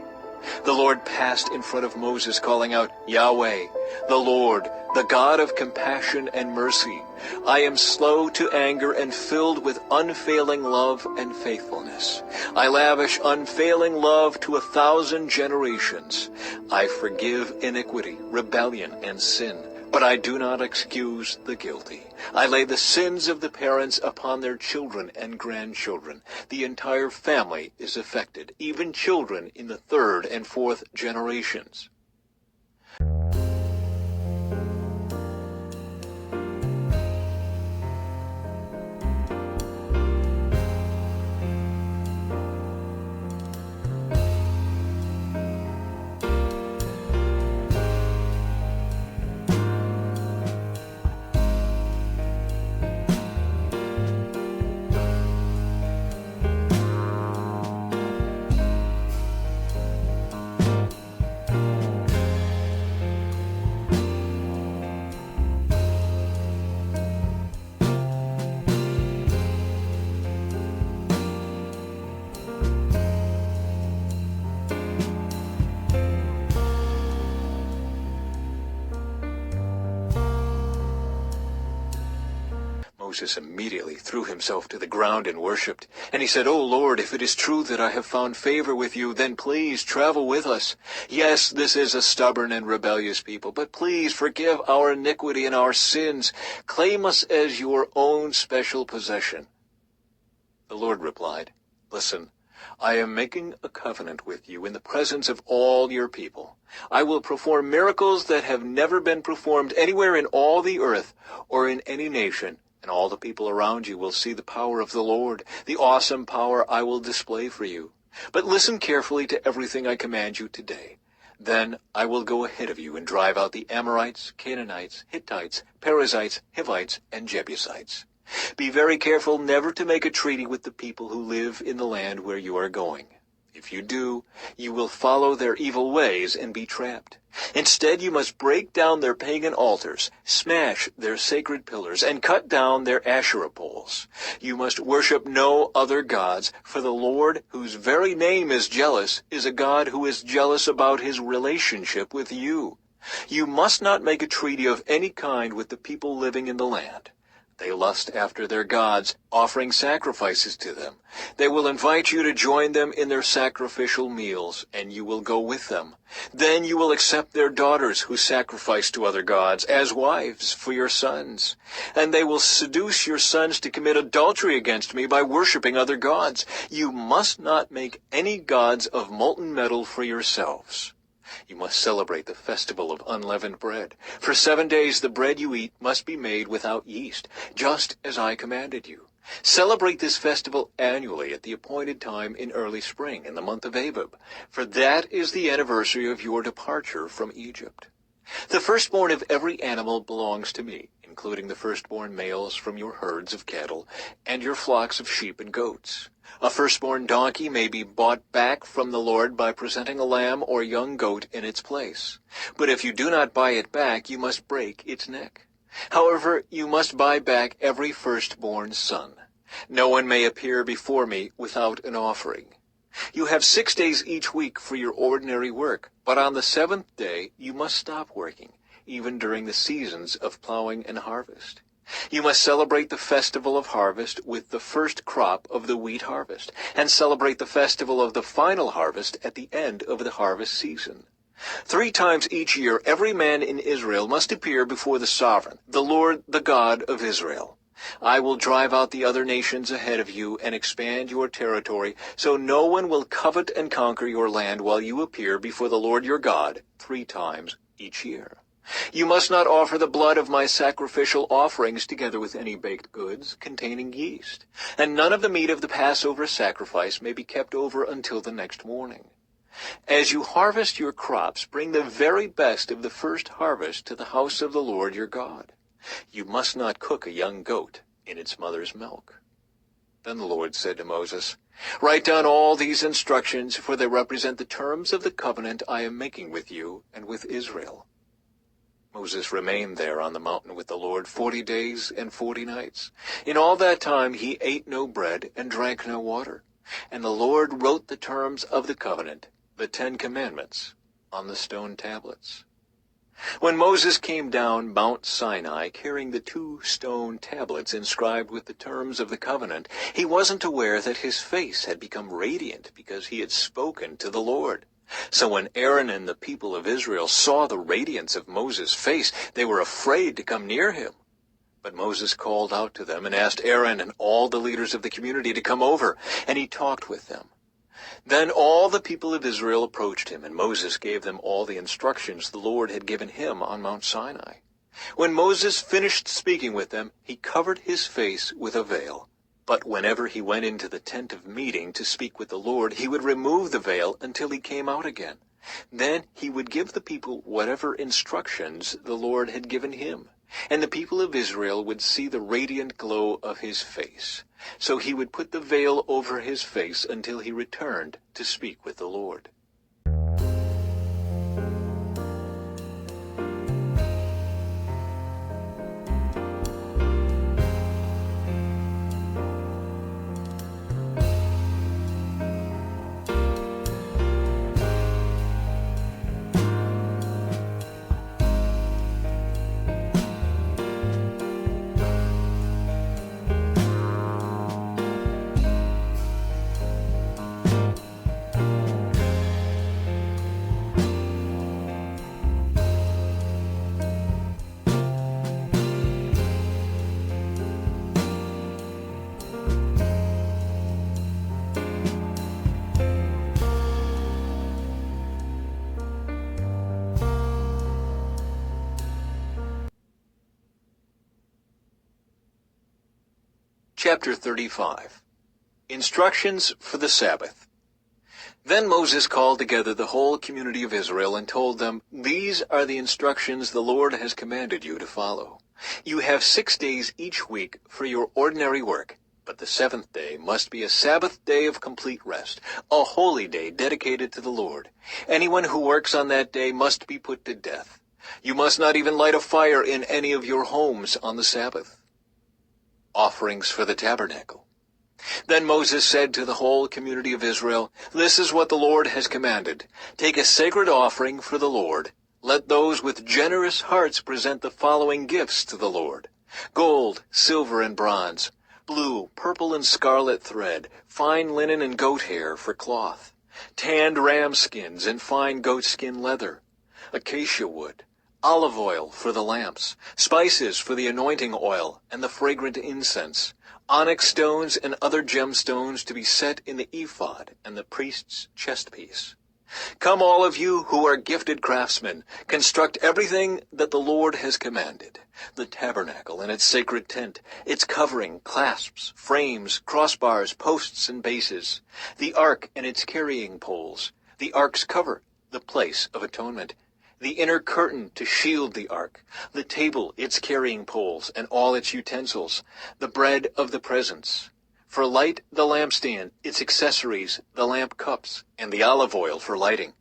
The Lord passed in front of Moses, calling out, "Yahweh, the Lord, the God of compassion and mercy. I am slow to anger and filled with unfailing love and faithfulness. I lavish unfailing love to 1,000 generations. I forgive iniquity, rebellion, and sin, but I do not excuse the guilty. I lay the sins of the parents upon their children and grandchildren. The entire family is affected, even children in the 3rd and 4th generations." Moses immediately threw himself to the ground and worshipped. And he said, "O Lord, if it is true that I have found favor with you, then please travel with us. Yes, this is a stubborn and rebellious people, but please forgive our iniquity and our sins. Claim us as your own special possession." The Lord replied, "Listen, I am making a covenant with you in the presence of all your people. I will perform miracles that have never been performed anywhere in all the earth or in any nation, and all the people around you will see the power of the Lord, the awesome power I will display for you. But listen carefully to everything I command you today. Then I will go ahead of you and drive out the Amorites, Canaanites, Hittites, Perizzites, Hivites, and Jebusites. Be very careful never to make a treaty with the people who live in the land where you are going. If you do, you will follow their evil ways and be trapped. Instead, you must break down their pagan altars, smash their sacred pillars, and cut down their Asherah poles. You must worship no other gods, for the Lord, whose very name is jealous, is a God who is jealous about his relationship with you. You must not make a treaty of any kind with the people living in the land. They lust after their gods, offering sacrifices to them. They will invite you to join them in their sacrificial meals, and you will go with them. Then you will accept their daughters who sacrifice to other gods as wives for your sons. And they will seduce your sons to commit adultery against me by worshiping other gods. You must not make any gods of molten metal for yourselves. You must celebrate the festival of unleavened bread. For 7 days the bread you eat must be made without yeast, just as I commanded you. Celebrate this festival annually at the appointed time in early spring, in the month of Abib, for that is the anniversary of your departure from Egypt. The firstborn of every animal belongs to me, including the firstborn males from your herds of cattle and your flocks of sheep and goats. A firstborn donkey may be bought back from the Lord by presenting a lamb or young goat in its place. But if you do not buy it back, you must break its neck. However, you must buy back every firstborn son. No one may appear before me without an offering. You have 6 days each week for your ordinary work, but on the 7th day you must stop working, even during the seasons of plowing and harvest. You must celebrate the festival of harvest with the first crop of the wheat harvest, and celebrate the festival of the final harvest at the end of the harvest season. 3 times each year every man in Israel must appear before the sovereign, the Lord, the God of Israel. I will drive out the other nations ahead of you and expand your territory, so no one will covet and conquer your land while you appear before the Lord your God 3 times each year. You must not offer the blood of my sacrificial offerings together with any baked goods containing yeast, and none of the meat of the Passover sacrifice may be kept over until the next morning. As you harvest your crops, bring the very best of the first harvest to the house of the Lord your God. You must not cook a young goat in its mother's milk. Then the Lord said to Moses, "Write down all these instructions, for they represent the terms of the covenant I am making with you and with Israel." Moses remained there on the mountain with the Lord 40 days and 40 nights. In all that time he ate no bread and drank no water. And the Lord wrote the terms of the covenant, the 10 Commandments, on the stone tablets. When Moses came down Mount Sinai carrying the 2 stone tablets inscribed with the terms of the covenant, he wasn't aware that his face had become radiant because he had spoken to the Lord. So when Aaron and the people of Israel saw the radiance of Moses' face, they were afraid to come near him. But Moses called out to them and asked Aaron and all the leaders of the community to come over, and he talked with them. Then all the people of Israel approached him, and Moses gave them all the instructions the Lord had given him on Mount Sinai. When Moses finished speaking with them, he covered his face with a veil. But whenever he went into the tent of meeting to speak with the Lord, he would remove the veil until he came out again. Then he would give the people whatever instructions the Lord had given him, and the people of Israel would see the radiant glow of his face. So he would put the veil over his face until he returned to speak with the Lord. Chapter 35. Instructions for the Sabbath. Then Moses called together the whole community of Israel and told them, "These are the instructions the Lord has commanded you to follow. You have 6 days each week for your ordinary work, But the seventh day must be a Sabbath day of complete rest, a holy day dedicated to the Lord. Anyone who works on that day must be put to death. You must not even light a fire in any of your homes on the Sabbath. Offerings for the tabernacle. Then Moses said to the whole community of Israel, "This is what the Lord has commanded. Take a sacred offering for the Lord. Let those with generous hearts present the following gifts to the Lord: gold, silver, and bronze, blue, purple, and scarlet thread, fine linen and goat hair for cloth, tanned ram skins and fine goat skin leather, acacia wood, olive oil for the lamps, spices for the anointing oil and the fragrant incense, onyx stones and other gemstones to be set in the ephod and the priest's chestpiece. Come, all of you who are gifted craftsmen, construct everything that the Lord has commanded: the tabernacle and its sacred tent, its covering, clasps, frames, crossbars, posts, and bases, the ark and its carrying poles, the ark's cover, the place of atonement, the inner curtain to shield the ark, the table, its carrying poles, and all its utensils, the bread of the presence. For light, the lampstand, its accessories, the lamp cups, and the olive oil for lighting,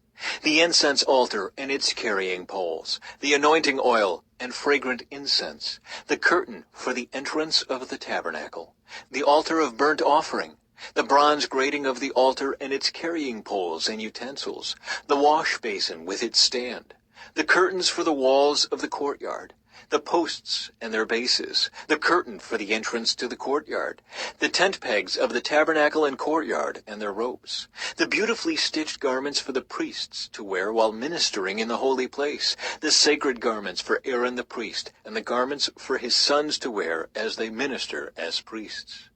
the incense altar and its carrying poles, the anointing oil and fragrant incense, the curtain for the entrance of the tabernacle, the altar of burnt offering, the bronze grating of the altar and its carrying poles and utensils, the wash basin with its stand, the curtains for the walls of the courtyard, the posts and their bases, the curtain for the entrance to the courtyard, the tent pegs of the tabernacle and courtyard and their ropes, the beautifully stitched garments for the priests to wear while ministering in the holy place, the sacred garments for Aaron the priest, and the garments for his sons to wear as they minister as priests.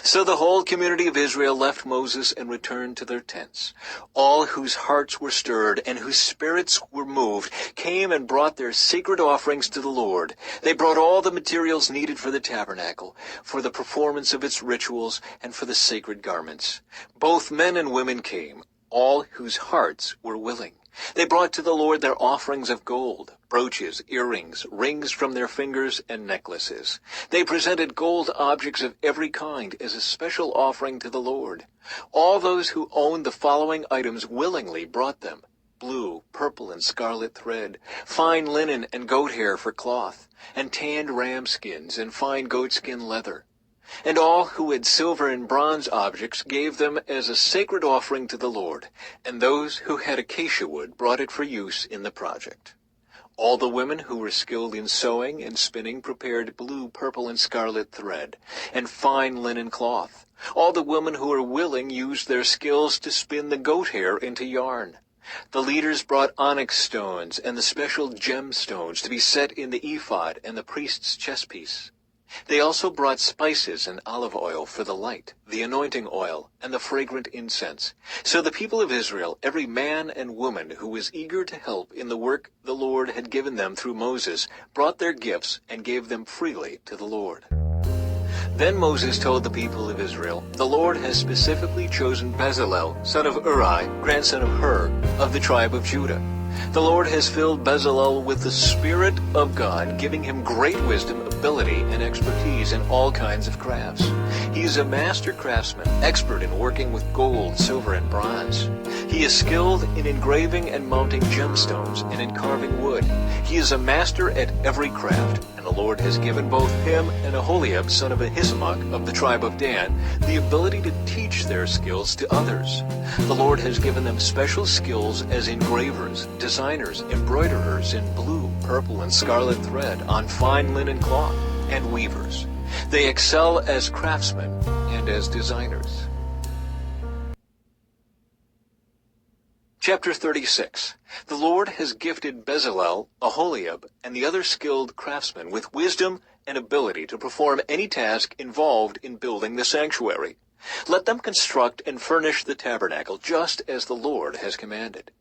So the whole community of Israel left Moses and returned to their tents. All whose hearts were stirred and whose spirits were moved came and brought their sacred offerings to the Lord. They brought all the materials needed for the tabernacle, for the performance of its rituals, and for the sacred garments. Both men and women came, all whose hearts were willing. They brought to the Lord their offerings of gold, brooches, earrings, rings from their fingers, and necklaces. They presented gold objects of every kind as a special offering to the Lord. All those who owned the following items willingly brought them: blue, purple, and scarlet thread, fine linen and goat hair for cloth, and tanned ram skins and fine goatskin leather. And all who had silver and bronze objects gave them as a sacred offering to the Lord, and those who had acacia wood brought it for use in the project. All the women who were skilled in sewing and spinning prepared blue, purple, and scarlet thread, and fine linen cloth. All the women who were willing used their skills to spin the goat hair into yarn. The leaders brought onyx stones and the special gemstones to be set in the ephod and the priest's chestpiece. They also brought spices and olive oil for the light, the anointing oil, and the fragrant incense. So the people of Israel, every man and woman who was eager to help in the work the Lord had given them through Moses, brought their gifts and gave them freely to the Lord. Then Moses told the people of Israel, "The Lord has specifically chosen Bezalel, son of Uri, grandson of Hur, of the tribe of Judah. The Lord has filled Bezalel with the Spirit of God, giving him great wisdom, ability, and expertise in all kinds of crafts. He is a master craftsman, expert in working with gold, silver, and bronze. He is skilled in engraving and mounting gemstones and in carving wood. He is a master at every craft, and the Lord has given both him and Aholiab, son of Ahisamach of the tribe of Dan, the ability to teach their skills to others. The Lord has given them special skills as engravers, designers, embroiderers in blue, purple, and scarlet thread on fine linen cloth, and weavers. They excel as craftsmen and as designers." Chapter 36. The Lord has gifted Bezalel, Aholiab, and the other skilled craftsmen with wisdom and ability to perform any task involved in building the sanctuary. Let them construct and furnish the tabernacle just as the Lord has commanded.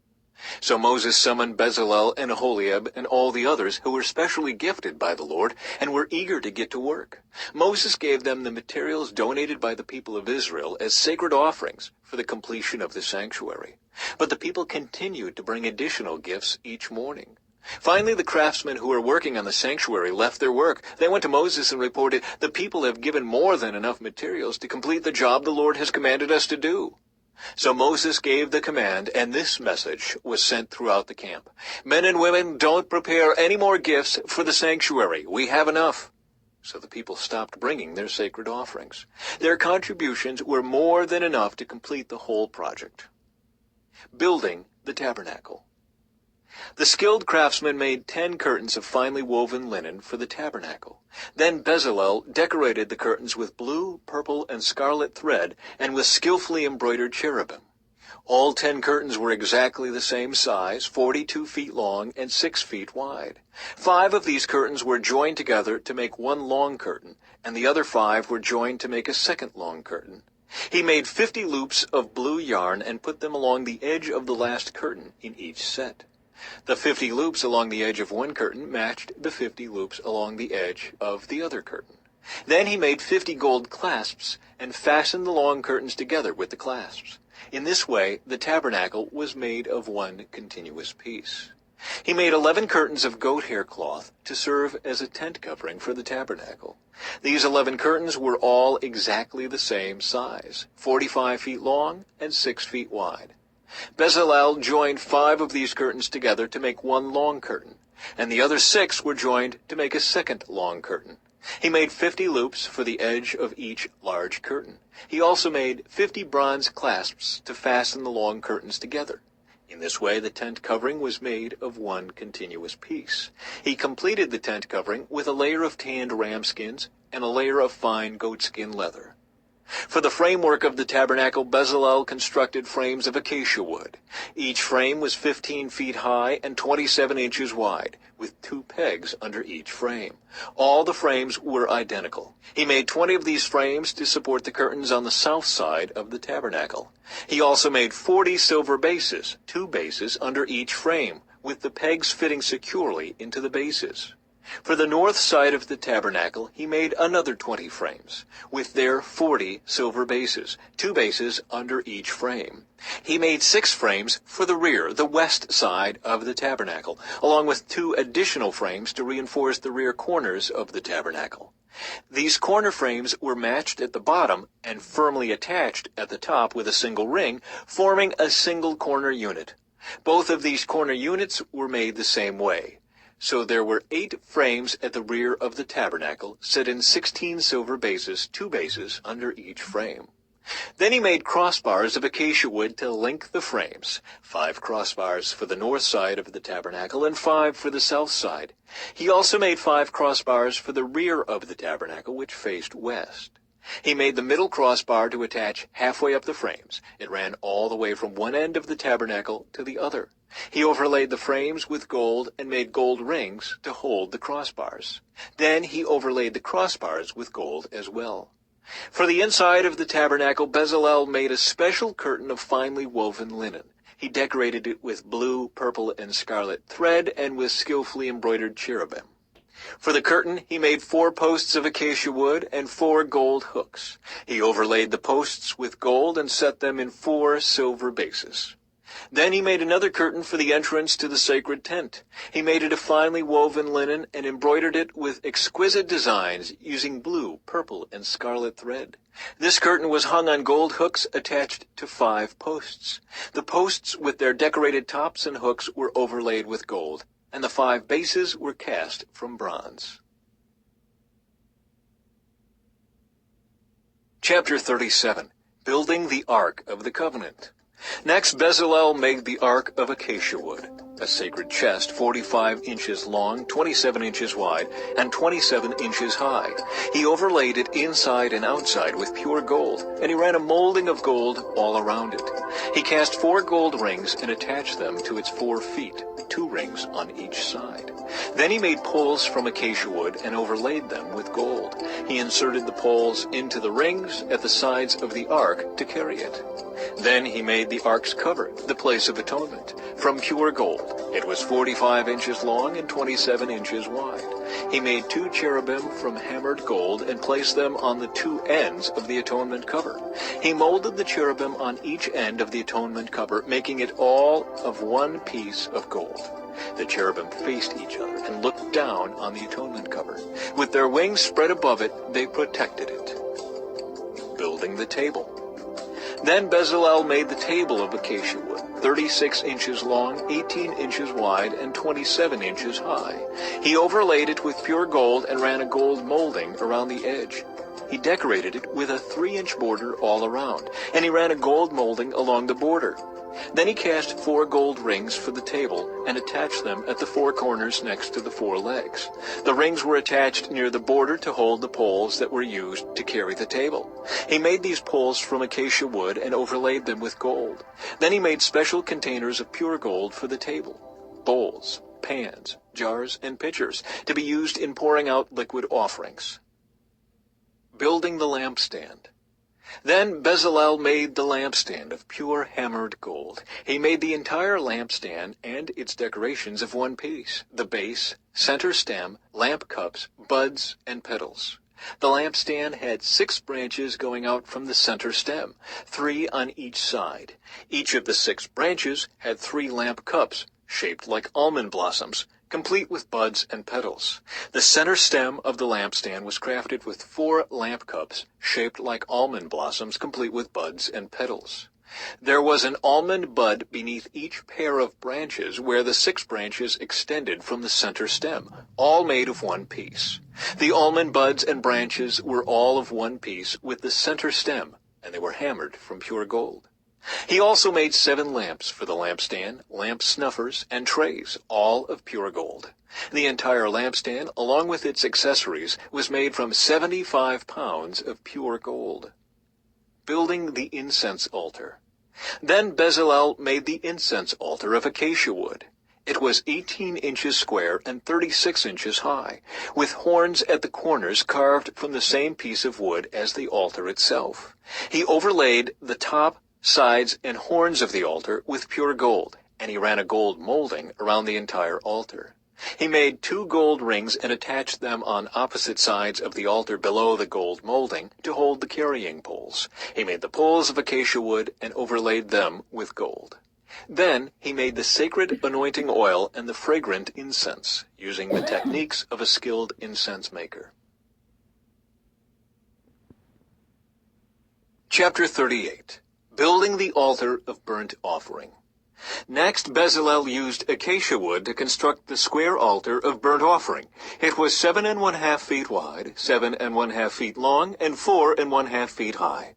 So Moses summoned Bezalel and Aholiab and all the others who were specially gifted by the Lord and were eager to get to work. Moses gave them the materials donated by the people of Israel as sacred offerings for the completion of the sanctuary. But the people continued to bring additional gifts each morning. Finally, the craftsmen who were working on the sanctuary left their work. They went to Moses and reported, "The people have given more than enough materials to complete the job the Lord has commanded us to do." So Moses gave the command, and this message was sent throughout the camp: "Men and women, don't prepare any more gifts for the sanctuary. We have enough." So the people stopped bringing their sacred offerings. Their contributions were more than enough to complete the whole project. Building the tabernacle. The skilled craftsmen made 10 curtains of finely woven linen for the tabernacle. Then Bezalel decorated the curtains with blue, purple, and scarlet thread, and with skillfully embroidered cherubim. All 10 curtains were exactly the same size, 42 feet long and 6 feet wide. 5 of these curtains were joined together to make one long curtain, and the other 5 were joined to make a second long curtain. He made 50 loops of blue yarn and put them along the edge of the last curtain in each set. The 50 loops along the edge of one curtain matched the 50 loops along the edge of the other curtain. Then he made 50 gold clasps and fastened the long curtains together with the clasps. In this way, the tabernacle was made of one continuous piece. He made 11 curtains of goat hair cloth to serve as a tent covering for the tabernacle. These 11 curtains were all exactly the same size, 45 feet long and 6 feet wide. Bezalel joined 5 of these curtains together to make one long curtain, and the other 6 were joined to make a second long curtain. He made 50 loops for the edge of each large curtain. He also made 50 bronze clasps to fasten the long curtains together. In this way, the tent covering was made of one continuous piece. He completed the tent covering with a layer of tanned ram skins and a layer of fine goatskin leather. For the framework of the tabernacle, Bezalel constructed frames of acacia wood. Each frame was 15 feet high and 27 inches wide, with 2 pegs under each frame. All the frames were identical. He made 20 of these frames to support the curtains on the south side of the tabernacle. He also made 40 silver bases, 2 bases under each frame, with the pegs fitting securely into the bases. For the north side of the tabernacle, he made another 20 frames, with their 40 silver bases, 2 bases under each frame. He made 6 frames for the rear, the west side of the tabernacle, along with 2 additional frames to reinforce the rear corners of the tabernacle. These corner frames were matched at the bottom and firmly attached at the top with a single ring, forming a single corner unit. Both of these corner units were made the same way. So there were 8 frames at the rear of the tabernacle, set in 16 silver bases, 2 bases under each frame. Then he made crossbars of acacia wood to link the frames, 5 crossbars for the north side of the tabernacle and 5 for the south side. He also made 5 crossbars for the rear of the tabernacle, which faced west. He made the middle crossbar to attach halfway up the frames. It ran all the way from one end of the tabernacle to the other. He overlaid the frames with gold and made gold rings to hold the crossbars. Then he overlaid the crossbars with gold as well. For the inside of the tabernacle, Bezalel made a special curtain of finely woven linen. He decorated it with blue, purple, and scarlet thread and with skillfully embroidered cherubim. For the curtain, he made 4 posts of acacia wood and 4 gold hooks. He overlaid the posts with gold and set them in 4 silver bases. Then he made another curtain for the entrance to the sacred tent. He made it of finely woven linen and embroidered it with exquisite designs using blue, purple, and scarlet thread. This curtain was hung on gold hooks attached to 5 posts. The posts with their decorated tops and hooks were overlaid with gold, and the 5 bases were cast from bronze. Chapter 37. Building the Ark of the Covenant. Next, Bezalel made the Ark of acacia wood, a sacred chest 45 inches long, 27 inches wide, and 27 inches high. He overlaid it inside and outside with pure gold, and he ran a molding of gold all around it. He cast 4 gold rings and attached them to its 4 feet, 2 rings on each side. Then he made poles from acacia wood and overlaid them with gold. He inserted the poles into the rings at the sides of the ark to carry it. Then he made the ark's cover, the place of atonement, from pure gold. It was 45 inches long and 27 inches wide. He made 2 cherubim from hammered gold and placed them on the 2 ends of the atonement cover. He molded the cherubim on each end of the atonement cover, making it all of one piece of gold. The cherubim faced each other and looked down on the atonement cover. With their wings spread above it, they protected it. Building the table. Then Bezalel made the table of acacia wood, 36 inches long, 18 inches wide, and 27 inches high. He overlaid it with pure gold and ran a gold molding around the edge. He decorated it with a 3-inch border all around, and he ran a gold molding along the border. Then he cast 4 gold rings for the table and attached them at the 4 corners next to the 4 legs. The rings were attached near the border to hold the poles that were used to carry the table. He made these poles from acacia wood and overlaid them with gold. Then he made special containers of pure gold for the table: bowls, pans, jars, and pitchers, to be used in pouring out liquid offerings. Building the lampstand. Then Bezalel made the lampstand of pure hammered gold. He made the entire lampstand and its decorations of one piece: the base, center stem, lamp cups, buds, and petals. The lampstand had 6 branches going out from the center stem, 3 on each side. Each of the 6 branches had 3 lamp cups, shaped like almond blossoms, complete with buds and petals. The center stem of the lampstand was crafted with 4 lamp cups, shaped like almond blossoms, complete with buds and petals. There was an almond bud beneath each pair of branches, where the 6 branches extended from the center stem, all made of one piece. The almond buds and branches were all of one piece with the center stem, and they were hammered from pure gold. He also made 7 lamps for the lampstand, lamp snuffers, and trays, all of pure gold. The entire lampstand, along with its accessories, was made from 75 pounds of pure gold. Building the incense altar. Then Bezalel made the incense altar of acacia wood. It was 18 inches square and 36 inches high, with horns at the corners carved from the same piece of wood as the altar itself. He overlaid the top, sides, and horns of the altar with pure gold, and he ran a gold molding around the entire altar. He made 2 gold rings and attached them on opposite sides of the altar below the gold molding to hold the carrying poles. He made the poles of acacia wood and overlaid them with gold. Then he made the sacred anointing oil and the fragrant incense, using the techniques of a skilled incense maker. Chapter 38. Building the altar of burnt offering. Next, Bezalel used acacia wood to construct the square altar of burnt offering. It was 7 1/2 feet wide, 7 1/2 feet long, and 4 1/2 feet high.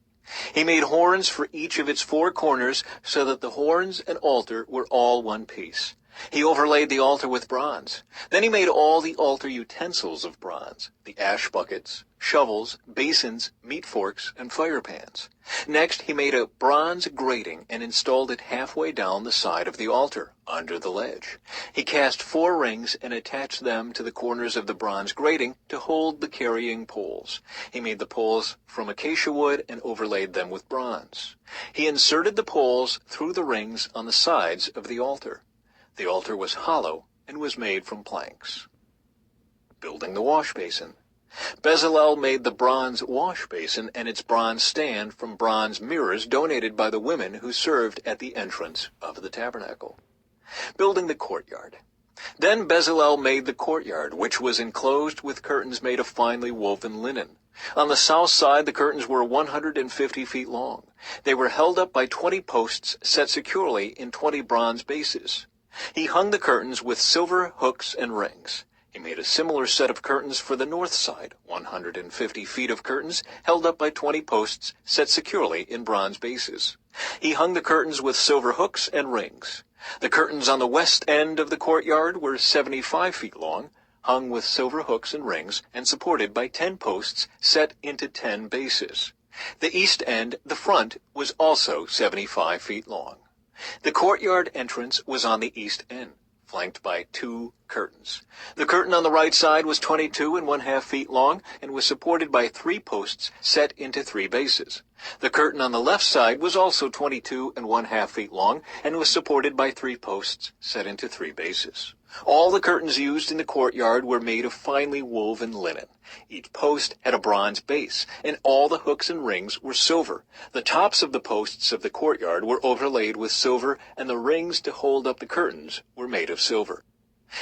He made horns for each of its 4 corners so that the horns and altar were all one piece. He overlaid the altar with bronze. Then he made all the altar utensils of bronze: the ash buckets, shovels, basins, meat forks, and fire pans. Next, he made a bronze grating and installed it halfway down the side of the altar, under the ledge. He cast 4 rings and attached them to the corners of the bronze grating to hold the carrying poles. He made the poles from acacia wood and overlaid them with bronze. He inserted the poles through the rings on the sides of the altar. The altar was hollow and was made from planks. Building the wash basin. Bezalel made the bronze wash basin and its bronze stand from bronze mirrors donated by the women who served at the entrance of the tabernacle. Building the courtyard. Then Bezalel made the courtyard, which was enclosed with curtains made of finely woven linen. On the south side, the curtains were 150 feet long. They were held up by 20 posts set securely in 20 bronze bases. He hung the curtains with silver hooks and rings. He made a similar set of curtains for the north side, 150 feet of curtains held up by 20 posts set securely in bronze bases. He hung the curtains with silver hooks and rings. The curtains on the west end of the courtyard were 75 feet long, hung with silver hooks and rings, and supported by 10 posts set into 10 bases. The east end, the front, was also 75 feet long. The courtyard entrance was on the east end, flanked by 2 curtains. The curtain on the right side was 22½ feet long and was supported by 3 posts set into 3 bases. The curtain on the left side was also 22½ feet long and was supported by 3 posts set into 3 bases. All the curtains used in the courtyard were made of finely woven linen. Each post had a bronze base, and all the hooks and rings were silver. The tops of the posts of the courtyard were overlaid with silver, and the rings to hold up the curtains were made of silver.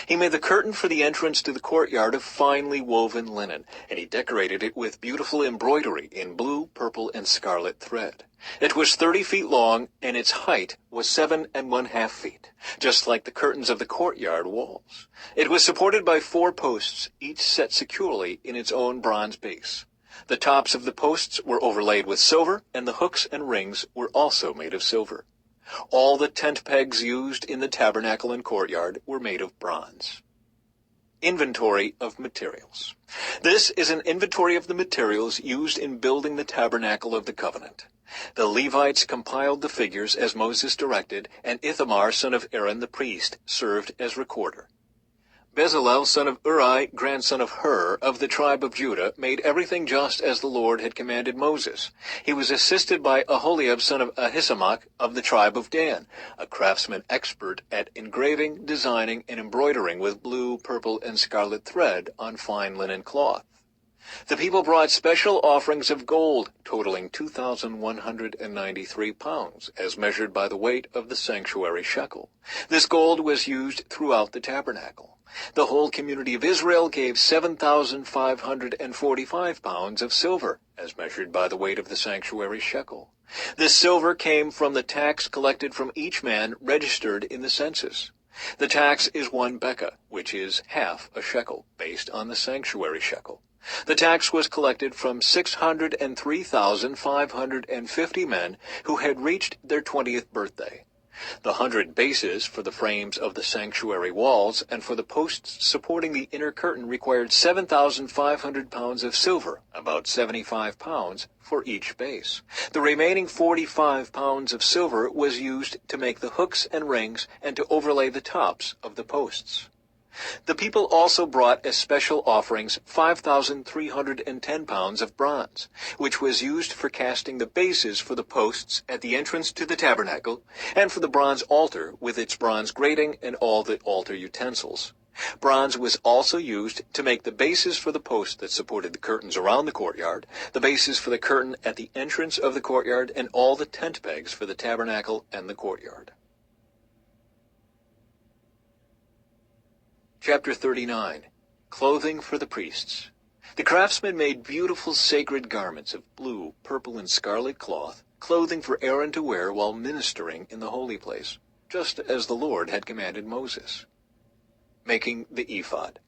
He made the curtain for the entrance to the courtyard of finely woven linen, and he decorated it with beautiful embroidery in blue, purple, and scarlet thread. It was 30 feet long, and its height was 7½ feet, just like the curtains of the courtyard walls. It was supported by 4 posts, each set securely in its own bronze base. The tops of the posts were overlaid with silver, and the hooks and rings were also made of silver. All the tent pegs used in the tabernacle and courtyard were made of bronze. Inventory of materials. This is an inventory of the materials used in building the tabernacle of the covenant. The Levites compiled the figures as Moses directed, and Ithamar, son of Aaron the priest, served as recorder. Bezalel, son of Uri, grandson of Hur, of the tribe of Judah, made everything just as the Lord had commanded Moses. He was assisted by Aholiab, son of Ahisamach, of the tribe of Dan, a craftsman expert at engraving, designing, and embroidering with blue, purple, and scarlet thread on fine linen cloth. The people brought special offerings of gold, totaling 2,193 pounds, as measured by the weight of the sanctuary shekel. This gold was used throughout the tabernacle. The whole community of Israel gave 7,545 pounds of silver, as measured by the weight of the sanctuary shekel. This silver came from the tax collected from each man registered in the census. The tax is 1 bekah, which is half a shekel, based on the sanctuary shekel. The tax was collected from 603,550 men who had reached their 20th birthday. The 100 bases for the frames of the sanctuary walls and for the posts supporting the inner curtain required 7,500 pounds of silver, about 75 pounds for each base. The remaining 45 pounds of silver was used to make the hooks and rings and to overlay the tops of the posts. The people also brought as special offerings 5,310 pounds of bronze, which was used for casting the bases for the posts at the entrance to the tabernacle, and for the bronze altar with its bronze grating and all the altar utensils. Bronze was also used to make the bases for the posts that supported the curtains around the courtyard, the bases for the curtain at the entrance of the courtyard, and all the tent pegs for the tabernacle and the courtyard. Chapter 39. Clothing for the priests. The craftsmen made beautiful sacred garments of blue, purple, and scarlet cloth, clothing for Aaron to wear while ministering in the holy place, just as the Lord had commanded Moses. Making the ephod.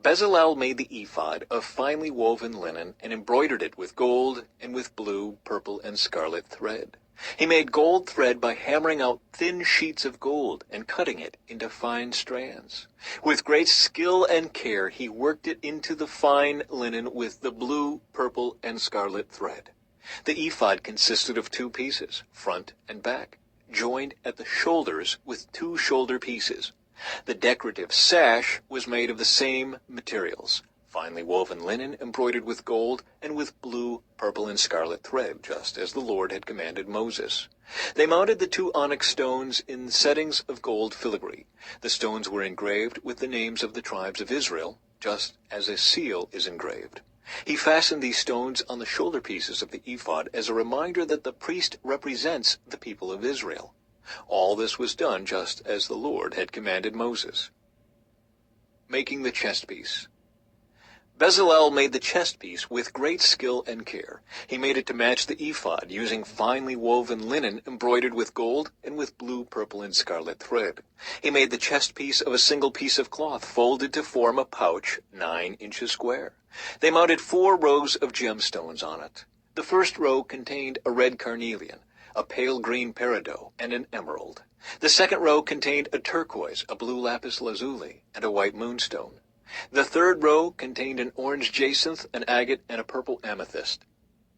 Bezalel made the ephod of finely woven linen and embroidered it with gold and with blue, purple, and scarlet thread. He made gold thread by hammering out thin sheets of gold and cutting it into fine strands. With great skill and care he worked it into the fine linen with the blue, purple, and scarlet thread. The ephod consisted of 2 pieces, front and back, joined at the shoulders with 2 shoulder pieces. The decorative sash was made of the same materials, finely woven linen embroidered with gold and with blue, purple, and scarlet thread, just as the Lord had commanded Moses. They mounted the 2 onyx stones in settings of gold filigree. The stones were engraved with the names of the tribes of Israel, just as a seal is engraved. He fastened these stones on the shoulder pieces of the ephod as a reminder that the priest represents the people of Israel. All this was done just as the Lord had commanded Moses. Making the chest piece. Bezalel made the chest piece with great skill and care. He made it to match the ephod, using finely woven linen embroidered with gold and with blue, purple, and scarlet thread. He made the chest piece of a single piece of cloth folded to form a pouch 9 inches square. They mounted 4 rows of gemstones on it. The first row contained a red carnelian, a pale green peridot, and an emerald. The second row contained a turquoise, a blue lapis lazuli, and a white moonstone. The third row contained an orange jacinth, an agate, and a purple amethyst.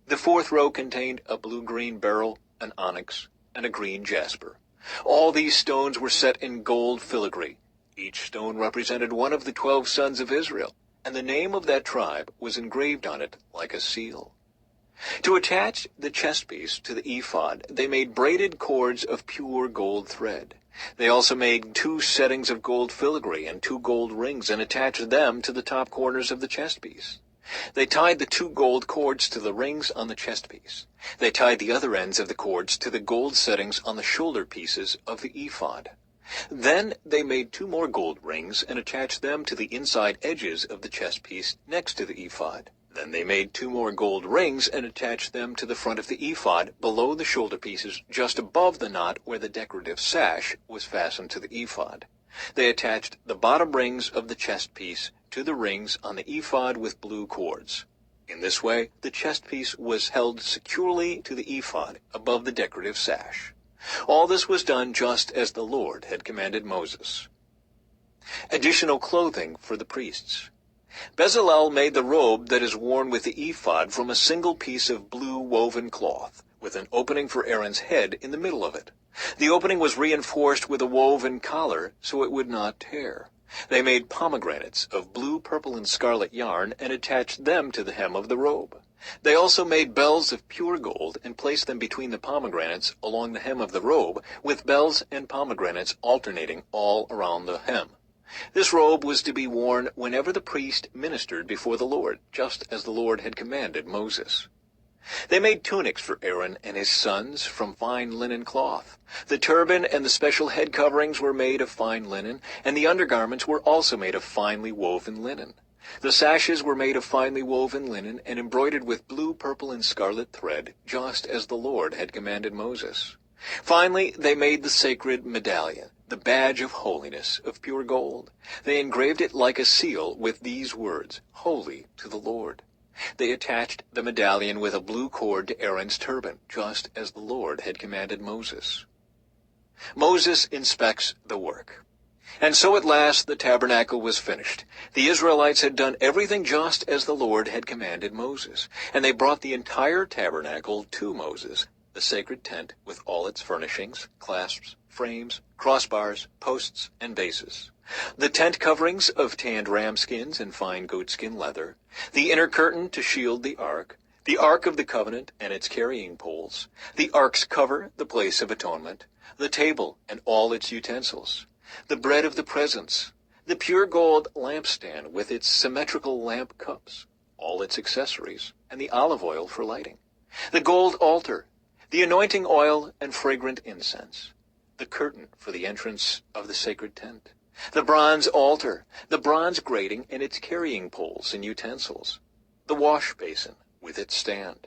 The fourth row contained a blue-green beryl, an onyx, and a green jasper. All these stones were set in gold filigree. Each stone represented one of the 12 sons of Israel, and the name of that tribe was engraved on it like a seal. To attach the chest piece to the ephod, they made braided cords of pure gold thread. They also made 2 settings of gold filigree and 2 gold rings and attached them to the top corners of the chest piece. They tied the 2 gold cords to the rings on the chest piece. They tied the other ends of the cords to the gold settings on the shoulder pieces of the ephod. Then they made 2 more gold rings and attached them to the inside edges of the chest piece next to the ephod. Then they made 2 more gold rings and attached them to the front of the ephod below the shoulder pieces just above the knot where the decorative sash was fastened to the ephod. They attached the bottom rings of the chest piece to the rings on the ephod with blue cords. In this way, the chest piece was held securely to the ephod above the decorative sash. All this was done just as the Lord had commanded Moses. Additional clothing for the priests. Bezalel made the robe that is worn with the ephod from a single piece of blue woven cloth, with an opening for Aaron's head in the middle of it. The opening was reinforced with a woven collar so it would not tear. They made pomegranates of blue, purple, and scarlet yarn and attached them to the hem of the robe. They also made bells of pure gold and placed them between the pomegranates along the hem of the robe, with bells and pomegranates alternating all around the hem. This robe was to be worn whenever the priest ministered before the Lord, just as the Lord had commanded Moses. They made tunics for Aaron and his sons from fine linen cloth. The turban and the special head coverings were made of fine linen, and the undergarments were also made of finely woven linen. The sashes were made of finely woven linen and embroidered with blue, purple, and scarlet thread, just as the Lord had commanded Moses. Finally, they made the sacred medallion, the badge of holiness, of pure gold. They engraved it like a seal with these words, "Holy to the Lord." They attached the medallion with a blue cord to Aaron's turban, just as the Lord had commanded Moses. Moses inspects the work. And so at last the tabernacle was finished. The Israelites had done everything just as the Lord had commanded Moses, and they brought the entire tabernacle to Moses, the sacred tent with all its furnishings, clasps, frames, crossbars, posts, and bases. The tent coverings of tanned ram skins and fine goatskin leather, the inner curtain to shield the ark of the covenant and its carrying poles, the ark's cover, the place of atonement, the table and all its utensils, the bread of the presence, the pure gold lampstand with its symmetrical lamp cups, all its accessories, and the olive oil for lighting, the gold altar, the anointing oil and fragrant incense, the curtain for the entrance of the sacred tent, the bronze altar, the bronze grating and its carrying poles and utensils, the wash basin with its stand,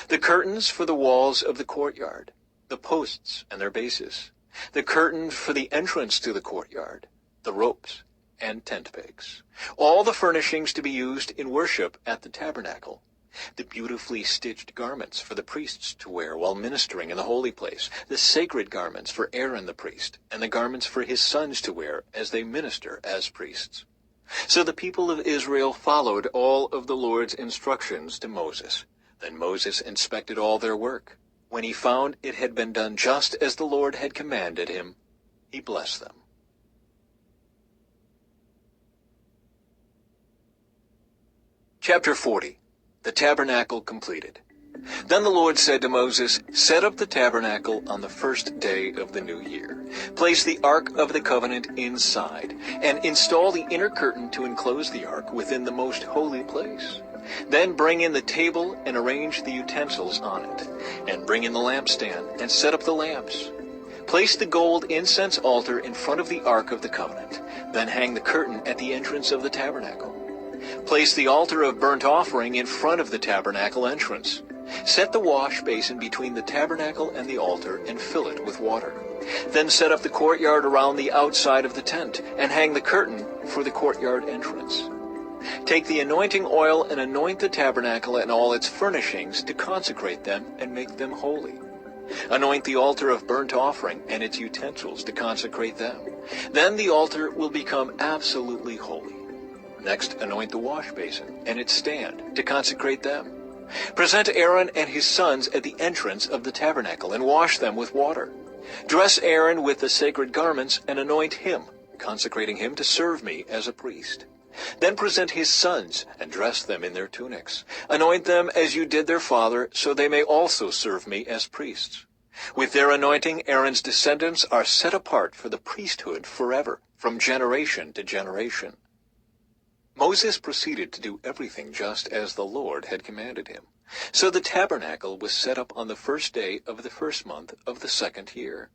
the curtains for the walls of the courtyard, the posts and their bases, the curtain for the entrance to the courtyard, the ropes and tent pegs, all the furnishings to be used in worship at the tabernacle, the beautifully stitched garments for the priests to wear while ministering in the holy place, the sacred garments for Aaron the priest, and the garments for his sons to wear as they minister as priests. So the people of Israel followed all of the Lord's instructions to Moses. Then Moses inspected all their work. When he found it had been done just as the Lord had commanded him, he blessed them. Chapter 40. The Tabernacle Completed. Then the Lord said to Moses, "Set up the tabernacle on the first day of the new year. Place the Ark of the Covenant inside, and install the inner curtain to enclose the Ark within the most holy place. Then bring in the table and arrange the utensils on it, and bring in the lampstand and set up the lamps. Place the gold incense altar in front of the Ark of the Covenant. Then hang the curtain at the entrance of the tabernacle. Place the altar of burnt offering in front of the tabernacle entrance. Set the wash basin between the tabernacle and the altar and fill it with water. Then set up the courtyard around the outside of the tent and hang the curtain for the courtyard entrance. Take the anointing oil and anoint the tabernacle and all its furnishings to consecrate them and make them holy. Anoint the altar of burnt offering and its utensils to consecrate them. Then the altar will become absolutely holy. Next, anoint the wash basin and its stand to consecrate them. Present Aaron and his sons at the entrance of the tabernacle and wash them with water. Dress Aaron with the sacred garments and anoint him. consecrating him to serve me as a priest. Then present his sons, and dress them in their tunics. Anoint them as you did their father, so they may also serve me as priests. With their anointing, Aaron's descendants are set apart for the priesthood forever, from generation to generation. Moses proceeded to do everything just as the Lord had commanded him. So the tabernacle was set up on the first day of the first month of the second year.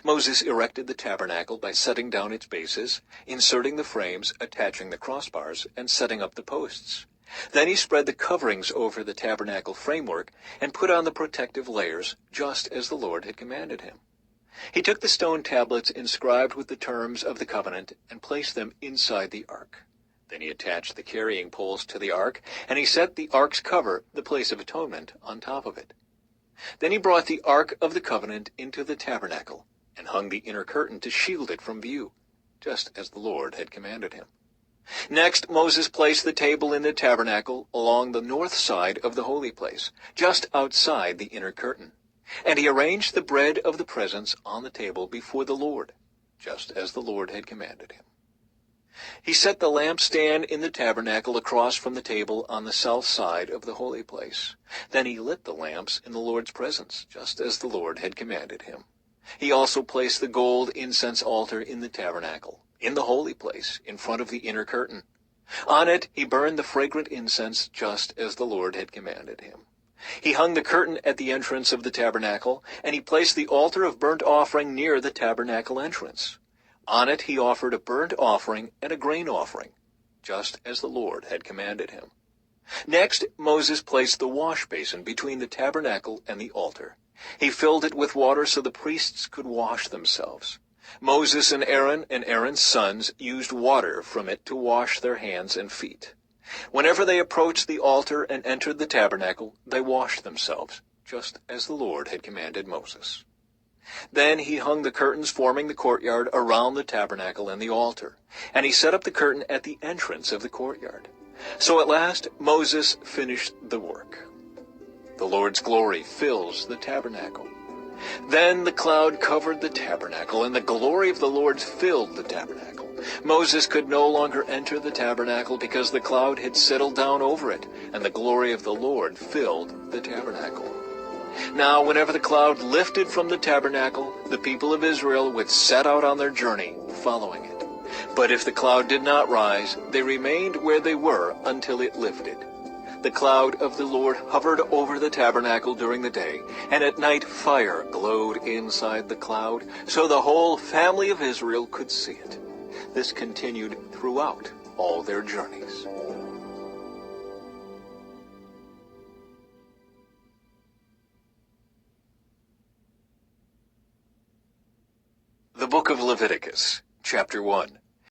Moses erected the tabernacle by setting down its bases, inserting the frames, attaching the crossbars, and setting up the posts. Then he spread the coverings over the tabernacle framework and put on the protective layers, just as the Lord had commanded him. He took the stone tablets inscribed with the terms of the covenant and placed them inside the ark. Then he attached the carrying poles to the ark, and he set the ark's cover, the place of atonement, on top of it. Then he brought the ark of the covenant into the tabernacle, and hung the inner curtain to shield it from view, just as the Lord had commanded him. Next, Moses placed the table in the tabernacle along the north side of the holy place, just outside the inner curtain. And he arranged the bread of the presence on the table before the Lord, just as the Lord had commanded him. He set the lampstand in the tabernacle across from the table on the south side of the holy place. Then he lit the lamps in the Lord's presence, just as the Lord had commanded him. He also placed the gold incense altar in the tabernacle, in the holy place, in front of the inner curtain. On it he burned the fragrant incense, just as the Lord had commanded him. He hung the curtain at the entrance of the tabernacle, and he placed the altar of burnt offering near the tabernacle entrance. On it he offered a burnt offering and a grain offering, just as the Lord had commanded him. Next, Moses placed the wash basin between the tabernacle and the altar. He filled it with water so the priests could wash themselves. Moses and Aaron's sons used water from it to wash their hands and feet. Whenever they approached the altar and entered the tabernacle, they washed themselves, just as the Lord had commanded Moses. Then he hung the curtains forming the courtyard around the tabernacle and the altar, and he set up the curtain at the entrance of the courtyard. So at last Moses finished the work. The Lord's glory fills the tabernacle. Then the cloud covered the tabernacle, and the glory of the Lord filled the tabernacle. Moses could no longer enter the tabernacle because the cloud had settled down over it, and the glory of the Lord filled the tabernacle. Now, whenever the cloud lifted from the tabernacle, the people of Israel would set out on their journey, following it. But if the cloud did not rise, they remained where they were until it lifted. The cloud of the Lord hovered over the tabernacle during the day, and at night fire glowed inside the cloud, so the whole family of Israel could see it. This continued throughout all their journeys. The Book of Leviticus, Chapter 1.